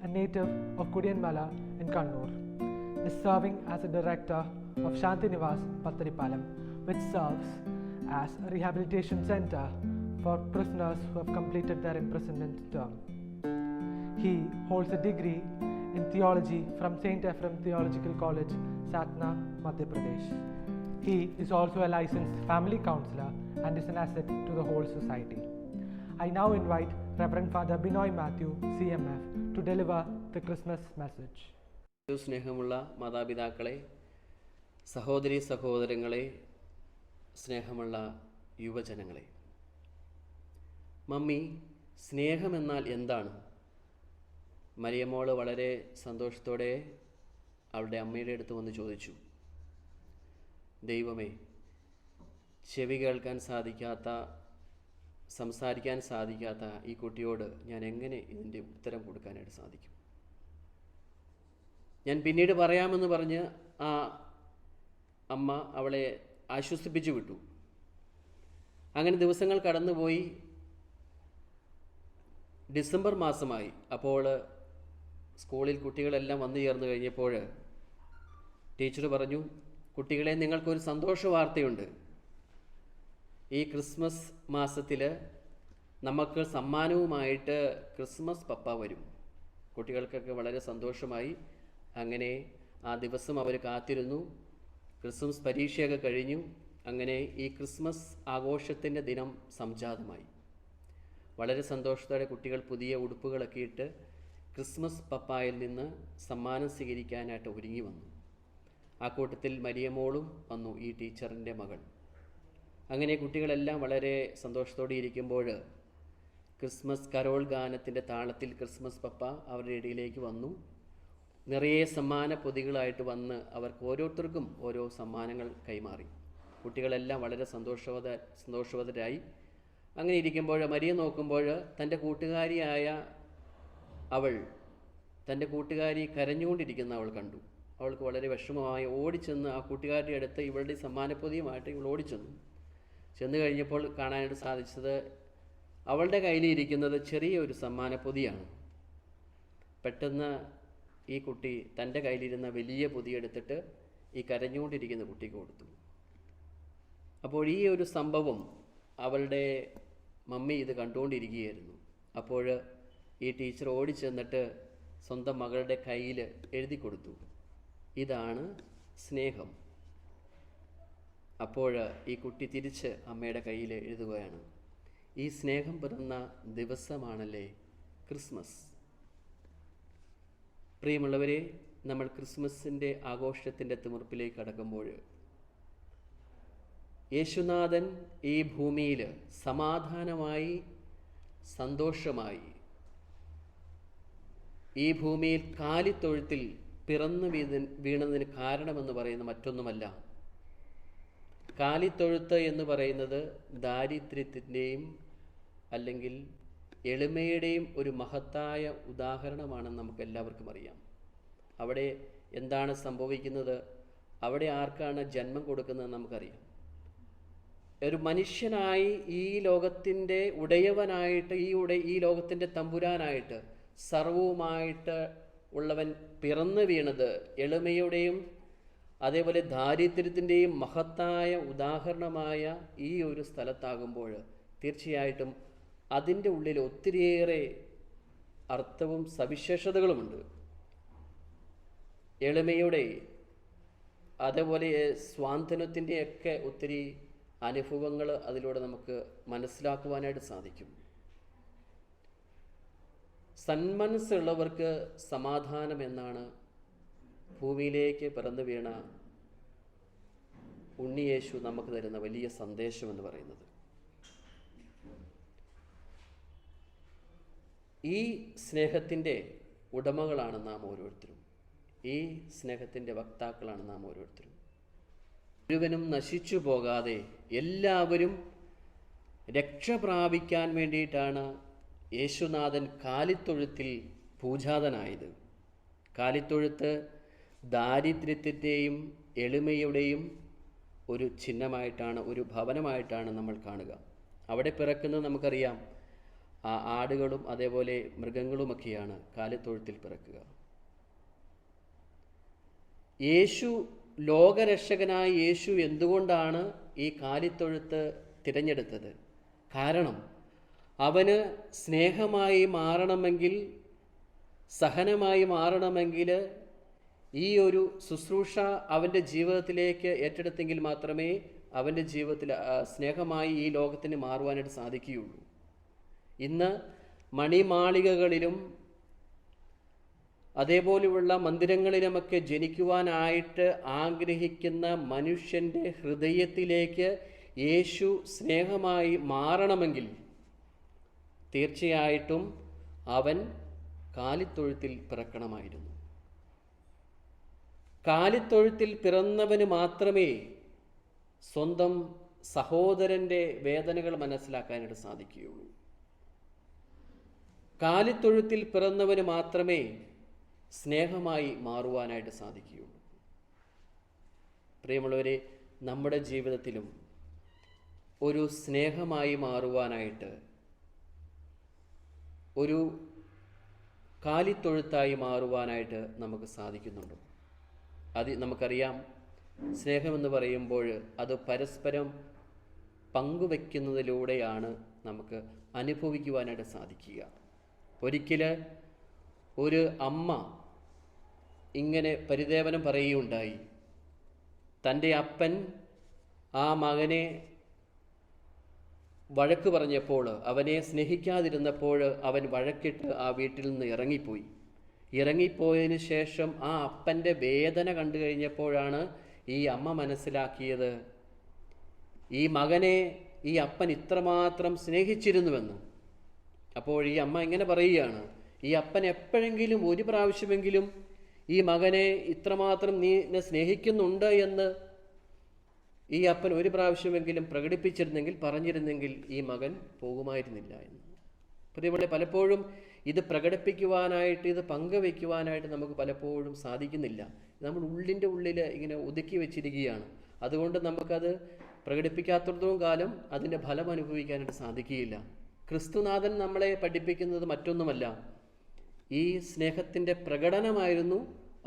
Speaker 2: a native of Kudiyanmala in Kannur, is serving as a director of Shanti Nivas Pattadipalam, which serves as a rehabilitation center for prisoners who have completed their imprisonment term. He holds a degree in theology from St. Ephraim Theological College, Satna, Madhya Pradesh. He is also a licensed family counselor and is an asset to the whole society. I now invite Reverend Father Binoy Matthew, CMF, to deliver the Christmas message.
Speaker 12: സ്നേഹമുള്ള മാതാപിതാക്കളെ, സഹോദരീ സഹോദരങ്ങളെ, സ്നേഹമുള്ള യുവജനങ്ങളെ, mummy, സ്നേഹമെന്നാൽ എന്താണ്? മരിയമോള് വളരെ സന്തോഷത്തോടെ അവളുടെ അമ്മയുടെ അടുത്ത് വന്ന് ചോദിച്ചു. ദൈവമേ, ചെവി കേൾക്കാൻ സാധിക്കാത്ത, സംസാരിക്കാൻ സാധിക്കാത്ത ഈ കുട്ടിയോട് ഞാൻ എങ്ങനെ ഇതിൻ്റെ ഉത്തരം കൊടുക്കാനായിട്ട് സാധിക്കും? ഞാൻ പിന്നീട് പറയാമെന്ന് പറഞ്ഞ് ആ അമ്മ അവളെ ആശ്വസിപ്പിച്ചു വിട്ടു. അങ്ങനെ ദിവസങ്ങൾ കടന്നുപോയി. ഡിസംബർ മാസമായി. അപ്പോൾ സ്കൂളിൽ കുട്ടികളെല്ലാം വന്നു ചേർന്ന് കഴിഞ്ഞപ്പോൾ ടീച്ചർ പറഞ്ഞു, കുട്ടികളെ, നിങ്ങൾക്കൊരു സന്തോഷ വാർത്തയുണ്ട്. ഈ ക്രിസ്മസ് മാസത്തിൽ നമുക്ക് സമ്മാനവുമായിട്ട് ക്രിസ്മസ് പപ്പ വരും. കുട്ടികൾക്കൊക്കെ വളരെ സന്തോഷമായി. അങ്ങനെ ആ ദിവസം അവർ കാത്തിരുന്നു. ക്രിസ്മസ് പരീക്ഷയൊക്കെ കഴിഞ്ഞു. അങ്ങനെ ഈ ക്രിസ്മസ് ആഘോഷത്തിൻ്റെ ദിനം സംജാതമായി. വളരെ സന്തോഷത്തോടെ കുട്ടികൾ പുതിയ ഉടുപ്പുകളൊക്കെ ഇട്ട് ക്രിസ്മസ് പപ്പായിൽ നിന്ന് സമ്മാനം സ്വീകരിക്കാനായിട്ട് ഒരുങ്ങി വന്നു. ആ കൂട്ടത്തിൽ മരിയമോളും വന്നു, ഈ ടീച്ചറിൻ്റെ മകൾ. അങ്ങനെ കുട്ടികളെല്ലാം വളരെ സന്തോഷത്തോടെ ഇരിക്കുമ്പോൾ ക്രിസ്മസ് കരോൾ ഗാനത്തിൻ്റെ താളത്തിൽ ക്രിസ്മസ് പപ്പ അവരുടെ ഇടയിലേക്ക് വന്നു. നിറയെ സമ്മാന പൊതികളായിട്ട് വന്ന് അവർക്ക് ഓരോരുത്തർക്കും ഓരോ സമ്മാനങ്ങൾ കൈമാറി. കുട്ടികളെല്ലാം വളരെ സന്തോഷവതരായി. അങ്ങനെ ഇരിക്കുമ്പോൾ മരിയ നോക്കുമ്പോൾ തൻ്റെ കൂട്ടുകാരിയായ അവൾ, തൻ്റെ കൂട്ടുകാരി കരഞ്ഞുകൊണ്ടിരിക്കുന്ന അവൾ കണ്ടു. അവൾക്ക് വളരെ വിഷമമായി. ഓടിച്ചെന്ന് ആ കൂട്ടുകാരിയുടെ അടുത്ത് ഇവളുടെ സമ്മാനപ്പൊതിയുമായിട്ട് ഇവൾ ഓടിച്ചെന്നു. ചെന്ന് കഴിഞ്ഞപ്പോൾ കാണാനായിട്ട് സാധിച്ചത് അവളുടെ കയ്യിലിരിക്കുന്നത് ചെറിയൊരു സമ്മാനപ്പൊതിയാണ്. പെട്ടെന്ന് ഈ കുട്ടി തൻ്റെ കയ്യിലിരുന്ന വലിയ പൊതി എടുത്തിട്ട് ഈ കരഞ്ഞുകൊണ്ടിരിക്കുന്ന കുട്ടിക്ക് കൊടുത്തു. അപ്പോൾ ഈ ഒരു സംഭവം അവളുടെ മമ്മി ഇത് കണ്ടുകൊണ്ടിരിക്കുകയായിരുന്നു. അപ്പോൾ ഈ ടീച്ചർ ഓടിച്ചെന്നിട്ട് സ്വന്തം മകളുടെ കയ്യിൽ എഴുതി കൊടുത്തു, ഇതാണ് സ്നേഹം. അപ്പോൾ ഈ കുട്ടി തിരിച്ച് അമ്മയുടെ കയ്യിൽ എഴുതുകയാണ്, ഈ സ്നേഹം പിറന്ന ദിവസമാണല്ലേ ക്രിസ്മസ്. പ്രിയമുള്ളവരെ, നമ്മൾ ക്രിസ്മസിൻ്റെ ആഘോഷത്തിൻ്റെ തിമിർപ്പിലേക്ക് കടക്കുമ്പോൾ യേശുനാഥൻ ഈ ഭൂമിയിൽ സമാധാനമായി, സന്തോഷമായി, ഈ ഭൂമിയിൽ കാലിത്തൊഴുത്തിൽ പിറന്നു വീണതിന് കാരണമെന്ന് പറയുന്ന മറ്റൊന്നുമല്ല. കാലിത്തൊഴുത്ത് എന്ന് പറയുന്നത് ദാരിദ്ര്യത്തിൻ്റെയും അല്ലെങ്കിൽ എളിമയുടെയും ഒരു മഹത്തായ ഉദാഹരണമാണെന്ന് നമുക്ക് എല്ലാവർക്കും അറിയാം. അവിടെ എന്താണ് സംഭവിക്കുന്നത്? അവിടെ ആർക്കാണ് ജന്മം കൊടുക്കുന്നത് നമുക്കറിയാം. ഒരു മനുഷ്യനായി ഈ ലോകത്തിൻ്റെ ഉടയവനായിട്ട്, ഈ ലോകത്തിൻ്റെ തമ്പുരാനായിട്ട്, സർവവുമായിട്ട് ഉള്ളവൻ പിറന്നു വീണത് എളിമയുടെയും അതേപോലെ ദാരിദ്ര്യത്തിൻ്റെയും മഹത്തായ ഉദാഹരണമായ ഈ ഒരു സ്ഥലത്താകുമ്പോൾ തീർച്ചയായിട്ടും അതിൻ്റെ ഉള്ളിൽ ഒത്തിരിയേറെ അർത്ഥവും സവിശേഷതകളുമുണ്ട്. എളിമയുടെ അതേപോലെ സ്വാന്തനത്തിൻ്റെയൊക്കെ ഒത്തിരി അനുഭവങ്ങൾ അതിലൂടെ നമുക്ക് മനസ്സിലാക്കുവാനായിട്ട് സാധിക്കും. സന്മനസ്സുള്ളവർക്ക് സമാധാനം എന്നാണ് ഭൂമിയിലേക്ക് പിറന്നു വീണ ഉണ്ണിയേശു നമുക്ക് തരുന്ന വലിയ സന്ദേശം എന്ന് പറയുന്നത്. ഈ സ്നേഹത്തിൻ്റെ ഉടമകളാണ് നാം ഓരോരുത്തരും. ഈ സ്നേഹത്തിൻ്റെ വക്താക്കളാണ് നാം ഓരോരുത്തരും. മുഴുവനും നശിച്ചു പോകാതെ എല്ലാവരും രക്ഷ പ്രാപിക്കാൻ വേണ്ടിയിട്ടാണ് യേശുനാഥൻ കാലിത്തൊഴുത്തിൽ പൂജാതനായത്. കാലിത്തൊഴുത്ത് ദാരിദ്ര്യത്തിൻ്റെയും എളിമയുടെയും ഒരു ചിഹ്നമായിട്ടാണ്, ഒരു ഭവനമായിട്ടാണ് നമ്മൾ കാണുക. അവിടെ പിറക്കുന്നത് നമുക്കറിയാം, ആടുകളും അതേപോലെ മൃഗങ്ങളുമൊക്കെയാണ് കാലിത്തൊഴുത്തിൽ പിറക്കുക. യേശു, ലോകരക്ഷകനായ യേശു എന്തുകൊണ്ടാണ് ഈ കാലിത്തൊഴുത്ത് തിരഞ്ഞെടുത്തത്? കാരണം അവന് സ്നേഹമായി മാറണമെങ്കിൽ, സഹനമായി മാറണമെങ്കിൽ ഈ ഒരു ശുശ്രൂഷ അവൻ്റെ ജീവിതത്തിലേക്ക് ഏറ്റെടുത്തെങ്കിൽ മാത്രമേ അവൻ്റെ ജീവിതത്തിൽ സ്നേഹമായി ഈ ലോകത്തിന് മാറുവാനായിട്ട് സാധിക്കുകയുള്ളൂ. ഇന്ന് മണിമാളികകളിലും അതേപോലെയുള്ള മന്ദിരങ്ങളിലുമൊക്കെ ജനിക്കുവാനായിട്ട് ആഗ്രഹിക്കുന്ന മനുഷ്യൻ്റെ ഹൃദയത്തിലേക്ക് യേശു സ്നേഹമായി മാറണമെങ്കിൽ തീർച്ചയായിട്ടും അവൻ കാലിത്തൊഴുത്തിൽ പിറക്കണമായിരുന്നു. കാലിത്തൊഴുത്തിൽ പിറന്നവന് മാത്രമേ സ്വന്തം സഹോദരൻ്റെ വേദനകൾ മനസ്സിലാക്കാനായിട്ട് സാധിക്കുകയുള്ളൂ. കാലിത്തൊഴുത്തിൽ പിറന്നവന് മാത്രമേ സ്നേഹമായി മാറുവാനായിട്ട് സാധിക്കുകയുള്ളൂ. പ്രിയമുള്ളവരെ, നമ്മുടെ ജീവിതത്തിലും ഒരു സ്നേഹമായി മാറുവാനായിട്ട്, ഒരു കാലിത്തൊഴുത്തായി മാറുവാനായിട്ട് നമുക്ക് സാധിക്കുന്നുണ്ടോ? അത് നമുക്കറിയാം, സ്നേഹമെന്ന് പറയുമ്പോൾ അത് പരസ്പരം പങ്കുവെക്കുന്നതിലൂടെയാണ് നമുക്ക് അനുഭവിക്കുവാനായിട്ട് സാധിക്കുക. ഒരിക്കൽ ഒരു അമ്മ ഇങ്ങനെ പരിദേവനം പറയുകയുണ്ടായി. തൻ്റെ അപ്പൻ ആ മകനെ വഴക്ക് പറഞ്ഞപ്പോൾ, അവനെ സ്നേഹിക്കാതിരുന്നപ്പോൾ അവൻ വഴക്കിട്ട് ആ വീട്ടിൽ നിന്ന് ഇറങ്ങിപ്പോയതിന് ശേഷം ആ അപ്പൻ്റെ വേദന കണ്ടു കഴിഞ്ഞപ്പോഴാണ് ഈ അമ്മ മനസ്സിലാക്കിയത് ഈ മകനെ ഈ അപ്പൻ ഇത്രമാത്രം സ്നേഹിച്ചിരുന്നുവെന്ന്. അപ്പോൾ ഈ അമ്മ ഇങ്ങനെ പറയുകയാണ്, ഈ അപ്പൻ എപ്പോഴെങ്കിലും ഒരു പ്രാവശ്യമെങ്കിലും ഈ മകനെ ഇത്രമാത്രം നീ എന്നെ സ്നേഹിക്കുന്നുണ്ട് എന്ന് ഈ അപ്പൻ ഒരു പ്രാവശ്യമെങ്കിലും പ്രകടിപ്പിച്ചിരുന്നെങ്കിൽ, പറഞ്ഞിരുന്നെങ്കിൽ ഈ മകൻ പോകുമായിരുന്നില്ല എന്ന്. പ്രിയമുള്ളവരെ, പലപ്പോഴും ഇത് പ്രകടിപ്പിക്കുവാനായിട്ട്, ഇത് പങ്കുവയ്ക്കുവാനായിട്ട് നമുക്ക് പലപ്പോഴും സാധിക്കുന്നില്ല. നമ്മൾ ഉള്ളിൻ്റെ ഉള്ളിൽ ഇങ്ങനെ ഒതുക്കി വെച്ചിരിക്കുകയാണ്. അതുകൊണ്ട് നമുക്കത് പ്രകടിപ്പിക്കാത്തിടത്തോളം കാലം അതിൻ്റെ ഫലം അനുഭവിക്കാനായിട്ട് സാധിക്കുകയില്ല. ക്രിസ്തുനാഥൻ നമ്മളെ പഠിപ്പിക്കുന്നത് മറ്റൊന്നുമല്ല, ഈ സ്നേഹത്തിൻ്റെ പ്രകടനമായിരുന്നു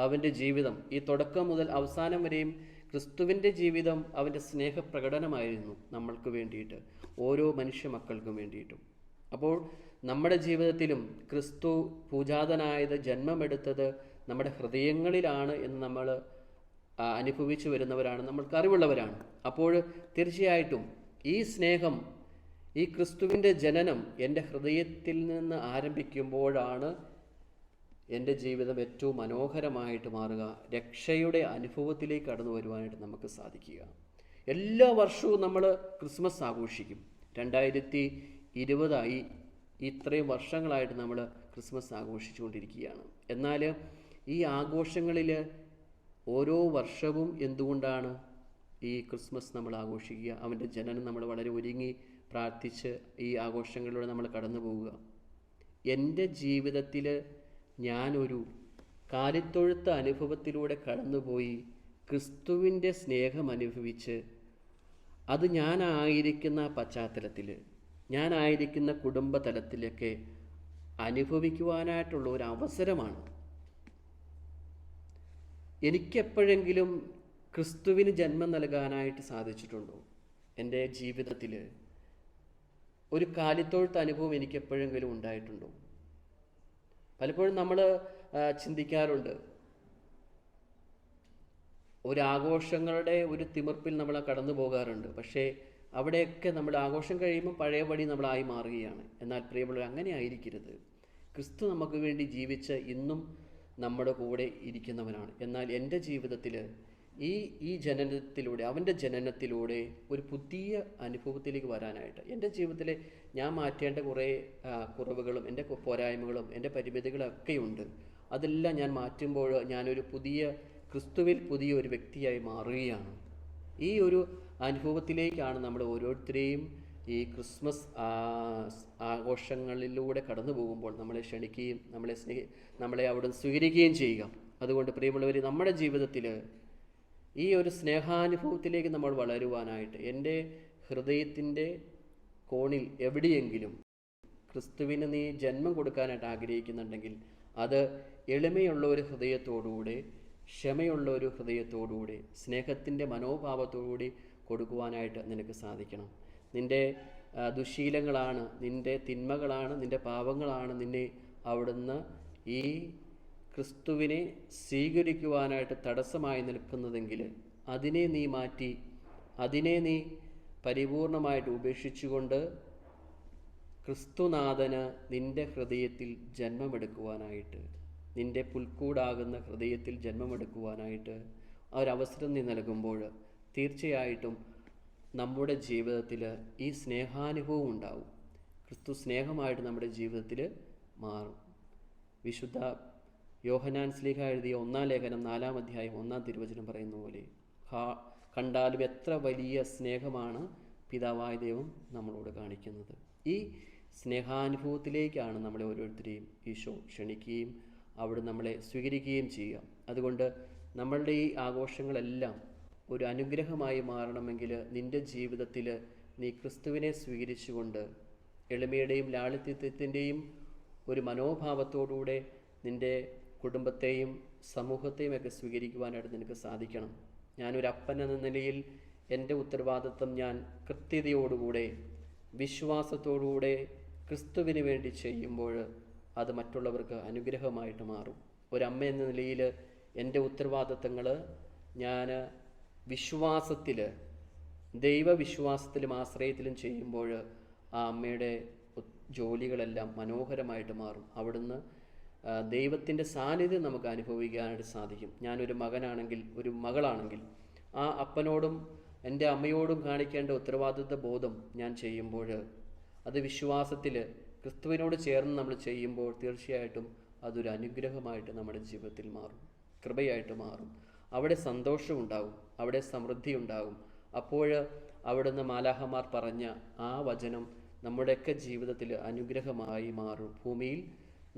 Speaker 12: അവൻ്റെ ജീവിതം. ഈ തുടക്കം മുതൽ അവസാനം വരെയും ക്രിസ്തുവിൻ്റെ ജീവിതം അവൻ്റെ സ്നേഹപ്രകടനമായിരുന്നു നമ്മൾക്ക് വേണ്ടിയിട്ട്, ഓരോ മനുഷ്യ മക്കൾക്കും വേണ്ടിയിട്ടും. അപ്പോൾ നമ്മുടെ ജീവിതത്തിലും ക്രിസ്തു പൂജാതനായത്, ജന്മമെടുത്തത് നമ്മുടെ ഹൃദയങ്ങളിലാണ് എന്ന് നമ്മൾ അനുഭവിച്ചു വരുന്നവരാണ്, നമ്മൾക്ക് അറിവുള്ളവരാണ്. അപ്പോൾ തീർച്ചയായിട്ടും ഈ സ്നേഹം, ഈ ക്രിസ്തുവിൻ്റെ ജനനം എൻ്റെ ഹൃദയത്തിൽ നിന്ന് ആരംഭിക്കുമ്പോഴാണ് എൻ്റെ ജീവിതം ഏറ്റവും മനോഹരമായിട്ട് മാറുക, രക്ഷയുടെ അനുഭവത്തിലേക്ക് കടന്നു വരുവാനായിട്ട് നമുക്ക് സാധിക്കുക. എല്ലാ വർഷവും നമ്മൾ ക്രിസ്മസ് ആഘോഷിക്കും. 2020 ഇത്രയും വർഷങ്ങളായിട്ട് നമ്മൾ ക്രിസ്മസ് ആഘോഷിച്ചുകൊണ്ടിരിക്കുകയാണ്. എന്നാൽ ഈ ആഘോഷങ്ങളിൽ ഓരോ വർഷവും എന്തുകൊണ്ടാണ് ഈ ക്രിസ്മസ് നമ്മൾ ആഘോഷിക്കുക? അവൻ്റെ ജനനം നമ്മൾ വളരെ ഒരുങ്ങി പ്രാർത്ഥിച്ച് ഈ ആഘോഷങ്ങളിലൂടെ നമ്മൾ കടന്നു പോവുക. എൻ്റെ ജീവിതത്തിൽ ഞാനൊരു കാലിത്തൊഴുത്ത അനുഭവത്തിലൂടെ കടന്നുപോയി ക്രിസ്തുവിൻ്റെ സ്നേഹം അനുഭവിച്ച്, അത് ഞാനായിരിക്കുന്ന പശ്ചാത്തലത്തിൽ, ഞാനായിരിക്കുന്ന കുടുംബ തലത്തിലൊക്കെ അനുഭവിക്കുവാനായിട്ടുള്ള ഒരു അവസരമാണ്. എനിക്കെപ്പോഴെങ്കിലും ക്രിസ്തുവിന് ജന്മം നൽകാനായിട്ട് സാധിച്ചിട്ടുണ്ടോ? എൻ്റെ ജീവിതത്തിൽ ഒരു കാലിത്തൊഴുത്ത അനുഭവം എനിക്കെപ്പോഴെങ്കിലും ഉണ്ടായിട്ടുണ്ടോ? പലപ്പോഴും നമ്മൾ ചിന്തിക്കാറുണ്ട്, ഒരാഘോഷങ്ങളുടെ ഒരു തിമിർപ്പിൽ നമ്മൾ കടന്നു പോകാറുണ്ട്. പക്ഷേ അവിടെയൊക്കെ നമ്മൾ ആഘോഷം കഴിയുമ്പോൾ പഴയപടി നമ്മളായി മാറുകയാണ്. എന്നാൽ പ്രിയമുള്ളവർ, അങ്ങനെ ആയിരിക്കരുത്. ക്രിസ്തു നമുക്ക് വേണ്ടി ജീവിച്ച് ഇന്നും നമ്മുടെ കൂടെ ഇരിക്കുന്നവനാണ്. എന്നാൽ എൻ്റെ ജീവിതത്തിൽ ഈ ജനനത്തിലൂടെ, അവൻ്റെ ജനനത്തിലൂടെ ഒരു പുതിയ അനുഭവത്തിലേക്ക് വരാനായിട്ട്, എൻ്റെ ജീവിതത്തിൽ ഞാൻ മാറ്റേണ്ട കുറേ കുറവുകളും എൻ്റെ പോരായ്മകളും എൻ്റെ പരിമിതികളൊക്കെയുണ്ട്. അതെല്ലാം ഞാൻ മാറ്റുമ്പോൾ ഞാനൊരു ക്രിസ്തുവിൽ പുതിയൊരു വ്യക്തിയായി മാറുകയാണ്. ഈ ഒരു അനുഭവത്തിലേക്കാണ് നമ്മൾ ഓരോരുത്തരെയും ഈ ക്രിസ്മസ് ആഘോഷങ്ങളിലൂടെ കടന്നു പോകുമ്പോൾ നമ്മളെ ക്ഷണിക്കുകയും നമ്മളെ അവിടെ സ്വീകരിക്കുകയും ചെയ്യുക. അതുകൊണ്ട് പ്രിയമുള്ളവർ, നമ്മുടെ ജീവിതത്തിൽ ഈ ഒരു സ്നേഹാനുഭവത്തിലേക്ക് നമ്മൾ വളരുവാനായിട്ട് എൻ്റെ ഹൃദയത്തിൻ്റെ കോണിൽ എവിടെയെങ്കിലും ക്രിസ്തുവിന് നീ ജന്മം കൊടുക്കാനായിട്ട് ആഗ്രഹിക്കുന്നുണ്ടെങ്കിൽ അത് എളിമയുള്ള ഒരു ഹൃദയത്തോടുകൂടെ, ക്ഷമയുള്ള ഒരു ഹൃദയത്തോടുകൂടി, സ്നേഹത്തിൻ്റെ മനോഭാവത്തോടുകൂടി കൊടുക്കുവാനായിട്ട് നിനക്ക് സാധിക്കണം. നിൻ്റെ ദുശീലങ്ങളാണ്, നിൻ്റെ തിന്മകളാണ്, നിൻ്റെ പാപങ്ങളാണ് നിന്നെ അവിടുന്ന് ഈ ക്രിസ്തുവിനെ സ്വീകരിക്കുവാനായിട്ട് തടസ്സമായി നിൽക്കുന്നതെങ്കിൽ അതിനെ നീ മാറ്റി, അതിനെ നീ പരിപൂർണമായിട്ട് ഉപേക്ഷിച്ചുകൊണ്ട് ക്രിസ്തുനാഥന് നിൻ്റെ ഹൃദയത്തിൽ ജന്മമെടുക്കുവാനായിട്ട്, നിൻ്റെ പുൽക്കൂടാകുന്ന ഹൃദയത്തിൽ ജന്മമെടുക്കുവാനായിട്ട് ഒരവസരം നീ നൽകുമ്പോൾ തീർച്ചയായിട്ടും നമ്മുടെ ജീവിതത്തിൽ ഈ സ്നേഹാനുഭവം ഉണ്ടാവും. ക്രിസ്തു സ്നേഹമായിട്ട് നമ്മുടെ ജീവിതത്തിൽ മാറും. വിശുദ്ധ യോഹന്നാൻ ശ്ലീഹ എഴുതിയ 1-ാം ലേഖനം 4-ാം അധ്യായം 1-ാം തിരുവചനം പറയുന്ന പോലെ, കണ്ടാലും എത്ര വലിയ സ്നേഹമാണ് പിതാവായ ദൈവം നമ്മളോട് കാണിക്കുന്നത്. ഈ സ്നേഹാനുഭവത്തിലേക്കാണ് നമ്മളെ ഓരോരുത്തരെയും ഈശോ ക്ഷണിക്കുകയും അവിടെ നമ്മളെ സ്വീകരിക്കുകയും ചെയ്യുക. അതുകൊണ്ട് നമ്മളുടെ ഈ ആഘോഷങ്ങളെല്ലാം ഒരു അനുഗ്രഹമായി മാറണമെങ്കിൽ നിൻ്റെ ജീവിതത്തിൽ നീ ക്രിസ്തുവിനെ സ്വീകരിച്ചുകൊണ്ട് എളിമയുടെയും ലാളിത്യത്തിൻ്റെയും ഒരു മനോഭാവത്തോടുകൂടെ നിൻ്റെ കുടുംബത്തെയും സമൂഹത്തെയും ഒക്കെ സ്വീകരിക്കുവാനായിട്ട് നിനക്ക് സാധിക്കണം. ഞാനൊരു അപ്പൻ എന്ന നിലയിൽ എൻ്റെ ഉത്തരവാദിത്വം ഞാൻ കൃത്യതയോടുകൂടെ, വിശ്വാസത്തോടുകൂടെ ക്രിസ്തുവിന് വേണ്ടി ചെയ്യുമ്പോൾ അത് മറ്റുള്ളവർക്ക് അനുഗ്രഹമായിട്ട് മാറും. ഒരമ്മ എന്ന നിലയിൽ എൻ്റെ ഉത്തരവാദിത്തങ്ങൾ ഞാൻ വിശ്വാസത്തിൽ, ദൈവവിശ്വാസത്തിലും ആശ്രയത്തിലും ചെയ്യുമ്പോൾ ആ അമ്മയുടെ ജോലികളെല്ലാം മനോഹരമായിട്ട് മാറും. അവിടുന്ന് ദൈവത്തിൻ്റെ സാന്നിധ്യം നമുക്ക് അനുഭവിക്കാനായിട്ട് സാധിക്കും. ഞാനൊരു മകനാണെങ്കിൽ, ഒരു മകളാണെങ്കിൽ, ആ അപ്പനോടും എൻ്റെ അമ്മയോടും കാണിക്കേണ്ട ഉത്തരവാദിത്വ ബോധം ഞാൻ ചെയ്യുമ്പോൾ, അത് വിശ്വാസത്തിൽ ക്രിസ്തുവിനോട് ചേർന്ന് നമ്മൾ ചെയ്യുമ്പോൾ തീർച്ചയായിട്ടും അതൊരു അനുഗ്രഹമായിട്ട് നമ്മുടെ ജീവിതത്തിൽ മാറും, കൃപയായിട്ട് മാറും. അവിടെ സന്തോഷമുണ്ടാകും, അവിടെ സമൃദ്ധി ഉണ്ടാകും. അപ്പോൾ അവിടുന്ന് മാലാഹമാർ പറഞ്ഞ ആ വചനം നമ്മുടെയൊക്കെ ജീവിതത്തിൽ അനുഗ്രഹമായി മാറും. ഭൂമിയിൽ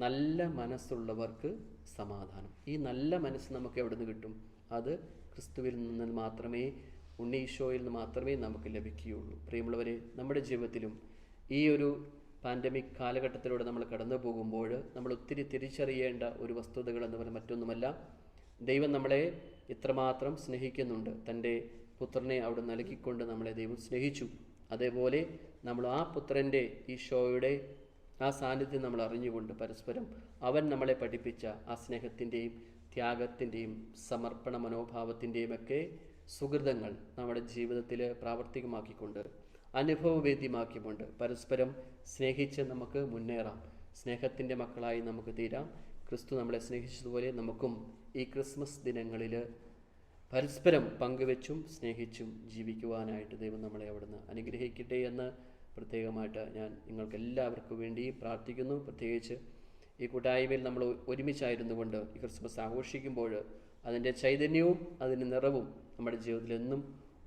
Speaker 12: നല്ല മനസ്സുള്ളവർക്ക് സമാധാനം. ഈ നല്ല മനസ്സ് നമുക്ക് എവിടെ നിന്ന് കിട്ടും? അത് ക്രിസ്തുവിൽ നിന്ന് മാത്രമേ, ഉണ്ണീശോയിൽ നിന്ന് മാത്രമേ നമുക്ക് ലഭിക്കുകയുള്ളൂ. പ്രിയമുള്ളവരെ, നമ്മുടെ ജീവിതത്തിലും ഈ ഒരു പാൻഡമിക് കാലഘട്ടത്തിലൂടെ നമ്മൾ കടന്നു പോകുമ്പോൾ നമ്മൾ ഒത്തിരി തിരിച്ചറിയേണ്ട ഒരു വസ്തുതകൾ എന്ന് പറഞ്ഞാൽ മറ്റൊന്നുമല്ല, ദൈവം നമ്മളെ ഇത്രമാത്രം സ്നേഹിക്കുന്നുണ്ട്. തൻ്റെ പുത്രനെ അവിടെ നൽകിക്കൊണ്ട് നമ്മളെ ദൈവം സ്നേഹിച്ചു. അതേപോലെ നമ്മൾ ആ പുത്രൻ്റെ, ഈശോയുടെ ആ സാന്നിധ്യം നമ്മൾ അറിഞ്ഞുകൊണ്ട് പരസ്പരം അവൻ നമ്മളെ പഠിപ്പിച്ച ആ സ്നേഹത്തിൻ്റെയും ത്യാഗത്തിൻ്റെയും സമർപ്പണ മനോഭാവത്തിൻ്റെയും ഒക്കെ സുഹൃതങ്ങൾ നമ്മുടെ ജീവിതത്തിൽ പ്രാവർത്തികമാക്കിക്കൊണ്ട്, അനുഭവവേദ്യമാക്കിക്കൊണ്ട് പരസ്പരം സ്നേഹിച്ച് നമുക്ക് മുന്നേറാം. സ്നേഹത്തിൻ്റെ മക്കളായി നമുക്ക് തീരാം. ക്രിസ്തു നമ്മളെ സ്നേഹിച്ചതുപോലെ നമുക്കും ഈ ക്രിസ്മസ് ദിനങ്ങളിൽ പരസ്പരം പങ്കുവെച്ചും സ്നേഹിച്ചും ജീവിക്കുവാനായിട്ട് ദൈവം നമ്മളെ അവിടുന്ന് അനുഗ്രഹിക്കട്ടെ എന്ന് പ്രത്യേകമായിട്ട് ഞാൻ നിങ്ങൾക്ക് എല്ലാവർക്കും വേണ്ടി പ്രാർത്ഥിക്കുന്നു. പ്രത്യേകിച്ച് ഈ കൂട്ടായ്മയിൽ നമ്മൾ ഒരുമിച്ചായിരുന്നു കൊണ്ട് ഈ ക്രിസ്മസ് ആഘോഷിക്കുമ്പോൾ അതിൻ്റെ ചൈതന്യവും അതിൻ്റെ നിറവും നമ്മുടെ ജീവിതത്തിൽ എന്നും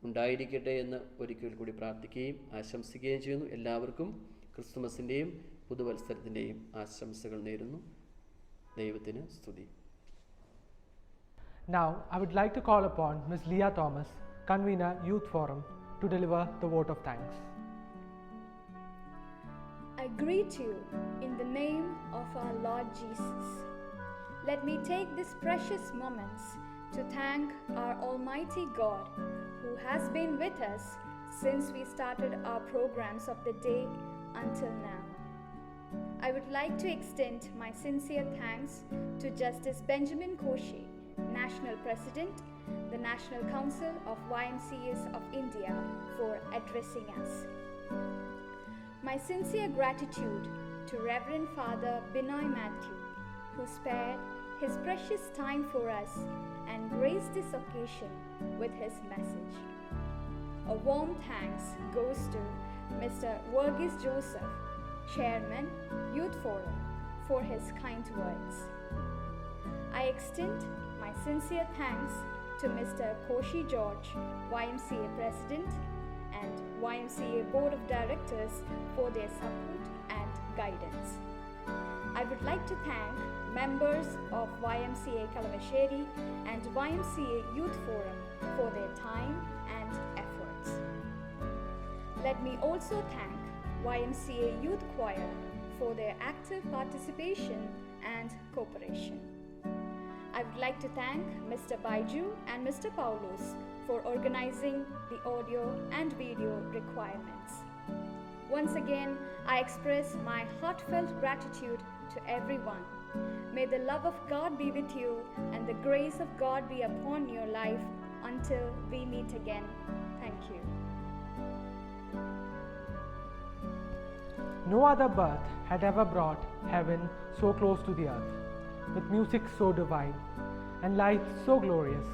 Speaker 12: ഉണ്ടായിരിക്കട്ടെ എന്ന് ഒരിക്കൽ കൂടി പ്രാർത്ഥിക്കുകയും ആശംസിക്കുകയും ചെയ്യുന്നു. എല്ലാവർക്കും ക്രിസ്തുമസിൻ്റെയും പുതുവത്സരത്തിൻ്റെയും ആശംസകൾ നേരുന്നു. ദൈവത്തിന് സ്തുതി.
Speaker 2: Now, I would like to call upon Ms. Leah Thomas, convener Youth Forum, to deliver the vote of thanks.
Speaker 1: I greet you in the name of our Lord Jesus. Let me take these precious moments to thank our Almighty God, who has been with us since we started our programs of the day until now. I would like to extend my sincere thanks to Justice Benjamin Koshi, National President, the National Council of YMCAs of India, for addressing us. My sincere gratitude to Reverend Father Binoy Matthew, who spared his precious time for us and graced this occasion with his message. A warm thanks goes to Mr. Verghese Joseph, Chairman, Youth Forum, for his kind words. I extend my sincere thanks to Mr. Koshi George, YMCA President, and YMCA Board of Directors for their support and guidance. I would like to thank members of YMCA Kalamasheri and YMCA Youth Forum for their time and efforts. Let me also thank YMCA Youth Choir for their active participation and cooperation. I would like to thank Mr. Baiju and Mr. Paulos for organizing the audio and video requirements. Once again, I express my heartfelt gratitude to everyone. May the love of God be with you and the grace of God be upon your life until we meet again. Thank you.
Speaker 2: No other birth had ever brought heaven so close to the earth, with music so divine, and light so glorious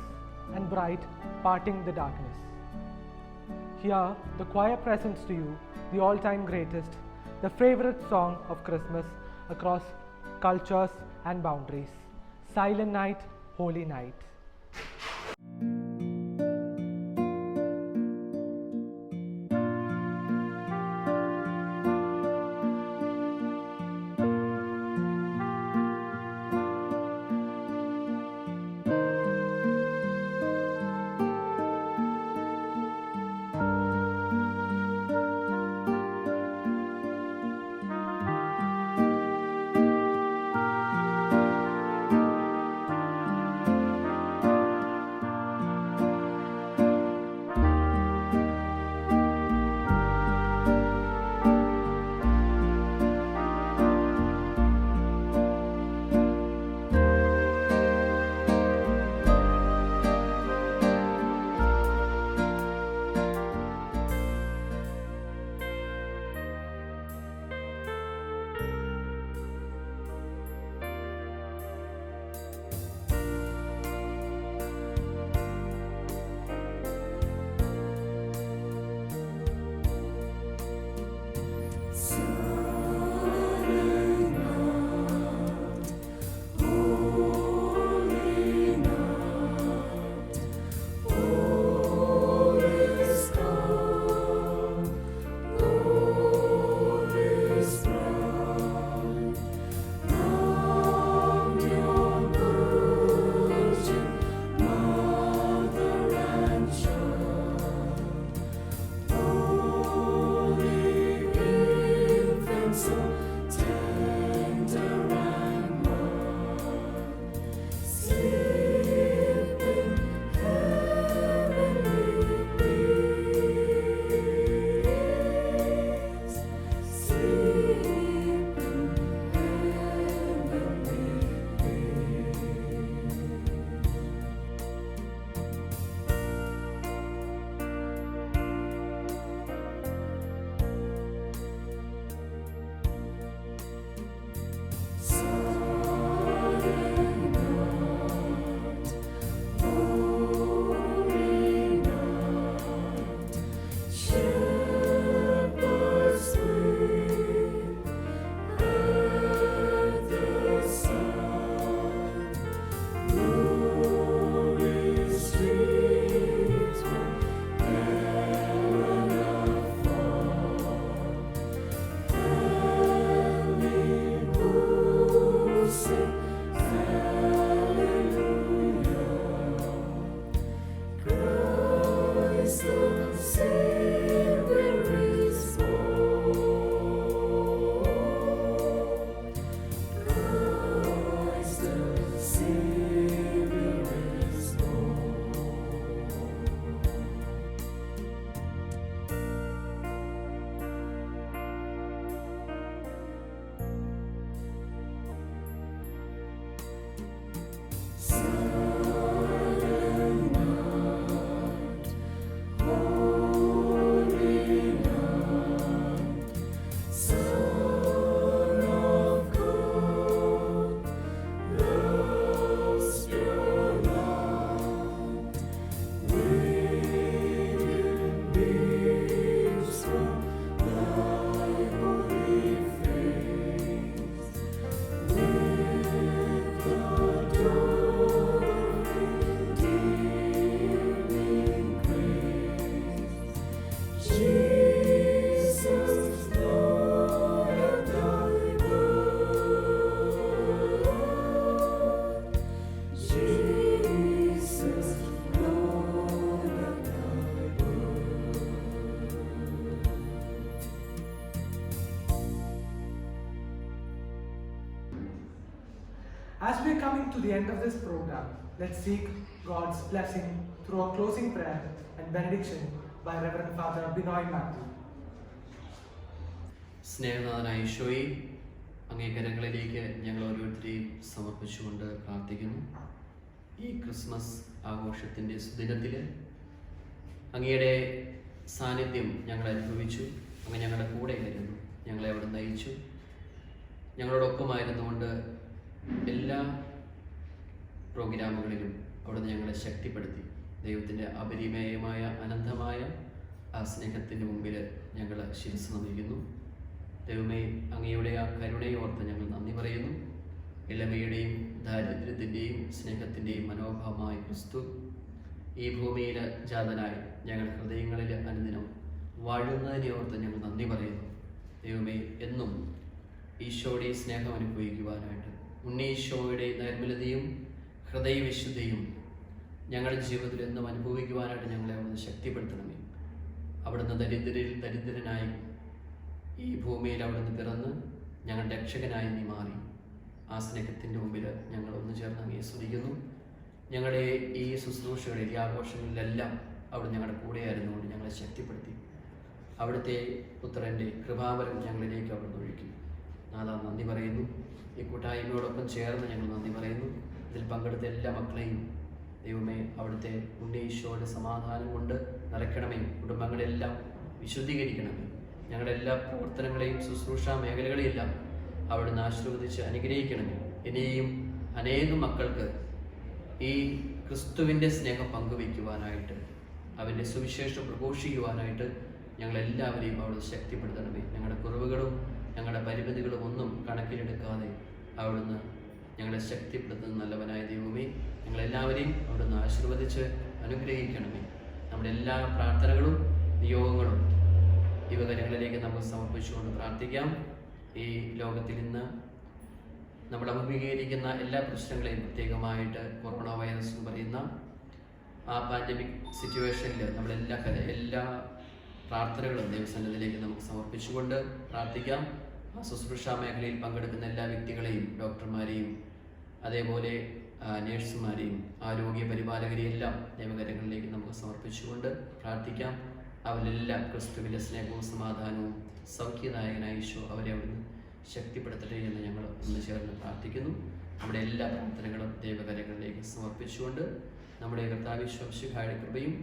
Speaker 2: and bright, parting the darkness. Here, the choir presents to you the all-time greatest, the favorite song of Christmas across cultures and boundaries, Silent Night, Holy Night. As we are coming to the end of this program, let's seek God's blessing through a closing prayer and benediction by Reverend Father Binoy Matthew.
Speaker 12: സ്നേഹനാഥനായ ഈശോയെ, അങ്ങേ കരങ്ങളിലേക്ക് ഞങ്ങൾ ഓരോരുത്തരെയും സമർപ്പിച്ചുകൊണ്ട് പ്രാർത്ഥിക്കുന്നു. ഈ Christmas ആഘോഷത്തിൻ്റെ സുദിനത്തിൽ അങ്ങയുടെ സാന്നിധ്യം ഞങ്ങൾ അനുഭവിച്ചു. അങ്ങ് ഞങ്ങളുടെ കൂടെയായിരുന്നു, ഞങ്ങളെ അവിടെ നയിച്ചു. ഞങ്ങളോടൊപ്പമായിരുന്നുകൊണ്ട് എല്ലാ പ്രോഗ്രാമുകളിലും അവിടുന്ന് ഞങ്ങളെ ശക്തിപ്പെടുത്തി. ദൈവത്തിൻ്റെ അപരിമേയമായ അനന്തമായ ആ സ്നേഹത്തിൻ്റെ മുമ്പിൽ ഞങ്ങൾ ശിരസ് നമിക്കുന്നു. ദൈവമേ, അങ്ങയുടെ ആ കരുണയോർത്ത് ഞങ്ങൾ നന്ദി പറയുന്നു. ഇളമയുടെയും ദാരിദ്ര്യത്തിൻ്റെയും സ്നേഹത്തിൻ്റെയും മനോഭാവമായ ക്രിസ്തു ഈ ഭൂമിയിൽ ജാതനായി ഞങ്ങളുടെ ഹൃദയങ്ങളിൽ അനുദിനം വാഴുന്നതിനെ ഓർത്ത് ഞങ്ങൾ നന്ദി പറയുന്നു. ദൈവമേ, എന്നും ഈശോയുടെ സ്നേഹം അനുഭവിക്കുവാനായിട്ട്, ഉണ്ണീശോയുടെ നിർമ്മലതയും ഹൃദയവിശുദ്ധിയും ഞങ്ങളുടെ ജീവിതത്തിൽ എന്നും അനുഭവിക്കുവാനായിട്ട് ഞങ്ങളെ അവിടുന്ന് ശക്തിപ്പെടുത്തണമേ. അവിടുന്ന് ദരിദ്രനായി ഈ ഭൂമിയിൽ അവിടുന്ന് പിറന്ന് ഞങ്ങളുടെ രക്ഷകനായി നീ മാറി. ആ സ്നേഹത്തിൻ്റെ മുമ്പിൽ ഞങ്ങൾ ഒന്നു ചേർന്ന് അങ്ങേ സ്തുതിക്കുന്നു. ഞങ്ങളുടെ ഈ ശുശ്രൂഷകളിൽ, ഈ ആഘോഷങ്ങളിലെല്ലാം അവിടെ ഞങ്ങളുടെ കൂടെയായിരുന്നുകൊണ്ട് ഞങ്ങളെ ശക്തിപ്പെടുത്തി. അവിടുത്തെ പുത്രൻ്റെ കൃപാവരം ഞങ്ങളിലേക്ക് അവിടുന്ന് ഒഴുക്കി. നാദാ, നന്ദി പറയുന്നു. ഈ കൂട്ടായ്മയോടൊപ്പം ചേർന്ന് ഞങ്ങൾ നന്ദി പറയുന്നു. ഇതിൽ പങ്കെടുത്ത എല്ലാ മക്കളെയും ദൈവമേ അവിടുത്തെ ഉണ്ണീശോയുടെ സമാധാനം കൊണ്ട് നിറയ്ക്കണമേ. കുടുംബങ്ങളെല്ലാം വിശുദ്ധീകരിക്കണമേ. ഞങ്ങളുടെ എല്ലാ പ്രവർത്തനങ്ങളെയും ശുശ്രൂഷാ മേഖലകളെയെല്ലാം അവിടുന്ന് ആശീർവദിച്ച് അനുഗ്രഹിക്കണമേ. ഇനിയും അനേകം മക്കൾക്ക് ഈ ക്രിസ്തുവിൻ്റെ സ്നേഹം പങ്കുവയ്ക്കുവാനായിട്ട്, അവൻ്റെ സുവിശേഷം പ്രഘോഷിക്കുവാനായിട്ട് ഞങ്ങളെല്ലാവരെയും അവിടുന്ന് ശക്തിപ്പെടുത്തണമേ. ഞങ്ങളുടെ കുറവുകളും ഞങ്ങളുടെ പരിമിതികളും ഒന്നും കണക്കിലെടുക്കാതെ അവിടുന്ന് ഞങ്ങളെ ശക്തിപ്പെടുത്തുന്ന നല്ലവനായ ദൈവമേ, ഞങ്ങളെല്ലാവരെയും അവിടുന്ന് ആശീർവദിച്ച് അനുഗ്രഹിക്കണമേ. നമ്മുടെ എല്ലാ പ്രാർത്ഥനകളും നിയോഗങ്ങളും ദൈവകരങ്ങളിലേക്ക് നമുക്ക് സമർപ്പിച്ചുകൊണ്ട് പ്രാർത്ഥിക്കാം. ഈ ലോകത്തിൽ ഇന്ന് നമ്മൾ അഭിമുഖീകരിക്കുന്ന എല്ലാ പ്രശ്നങ്ങളെയും, പ്രത്യേകമായിട്ട് കൊറോണ വൈറസ് എന്ന് പറയുന്ന ആ പാൻഡമിക് സിറ്റുവേഷനിൽ എല്ലാ പ്രാർത്ഥനകളും ദൈവസന്നിധിയിലേക്ക് നമുക്ക് സമർപ്പിച്ചുകൊണ്ട് പ്രാർത്ഥിക്കാം. ആ ശുശ്രൂഷാ മേഖലയിൽ പങ്കെടുക്കുന്ന എല്ലാ വ്യക്തികളെയും, ഡോക്ടർമാരെയും അതേപോലെ നേഴ്സുമാരെയും ആരോഗ്യ പരിപാലകരെയും എല്ലാം ദൈവകരങ്ങളിലേക്ക് നമുക്ക് സമർപ്പിച്ചുകൊണ്ട് പ്രാർത്ഥിക്കാം. അവരെല്ലാം ക്രിസ്തുവിൻ്റെ സ്നേഹവും സമാധാനവും സൗഖ്യദായകനായ ഈശോ അവരെ അവിടുന്ന് ശക്തിപ്പെടുത്തട്ടെ എന്ന് ഞങ്ങൾ ഒന്ന് ചേർന്ന് പ്രാർത്ഥിക്കുന്നു. നമ്മുടെ എല്ലാ പ്രാർത്ഥനകളും ദൈവകരങ്ങളിലേക്ക് സമർപ്പിച്ചുകൊണ്ട് നമ്മുടെ കർത്താവിശ്വസിഹായുടെ കൃപയും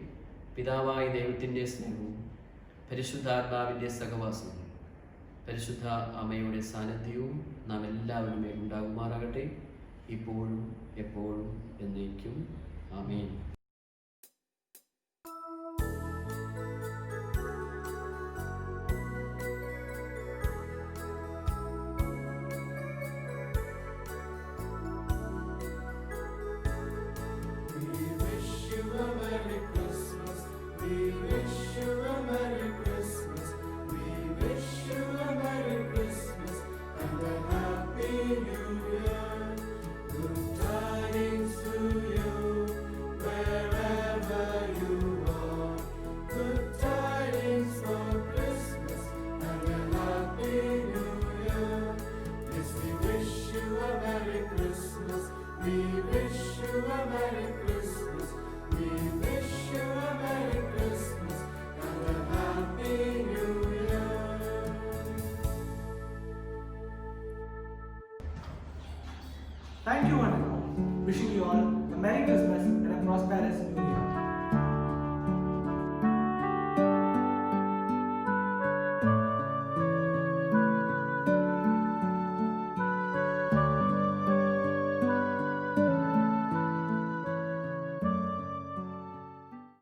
Speaker 12: പിതാവായ ദൈവത്തിൻ്റെ സ്നേഹവും പരിശുദ്ധാത്മാവിൻ്റെ സഹവാസവും പരിശുദ്ധ അമ്മയുടെ സാന്നിധ്യവും നാം എല്ലാവരും ഉണ്ടാകുമാറാകട്ടെ, ഇപ്പോഴും എപ്പോഴും എന്നേക്കും. ആമേൻ.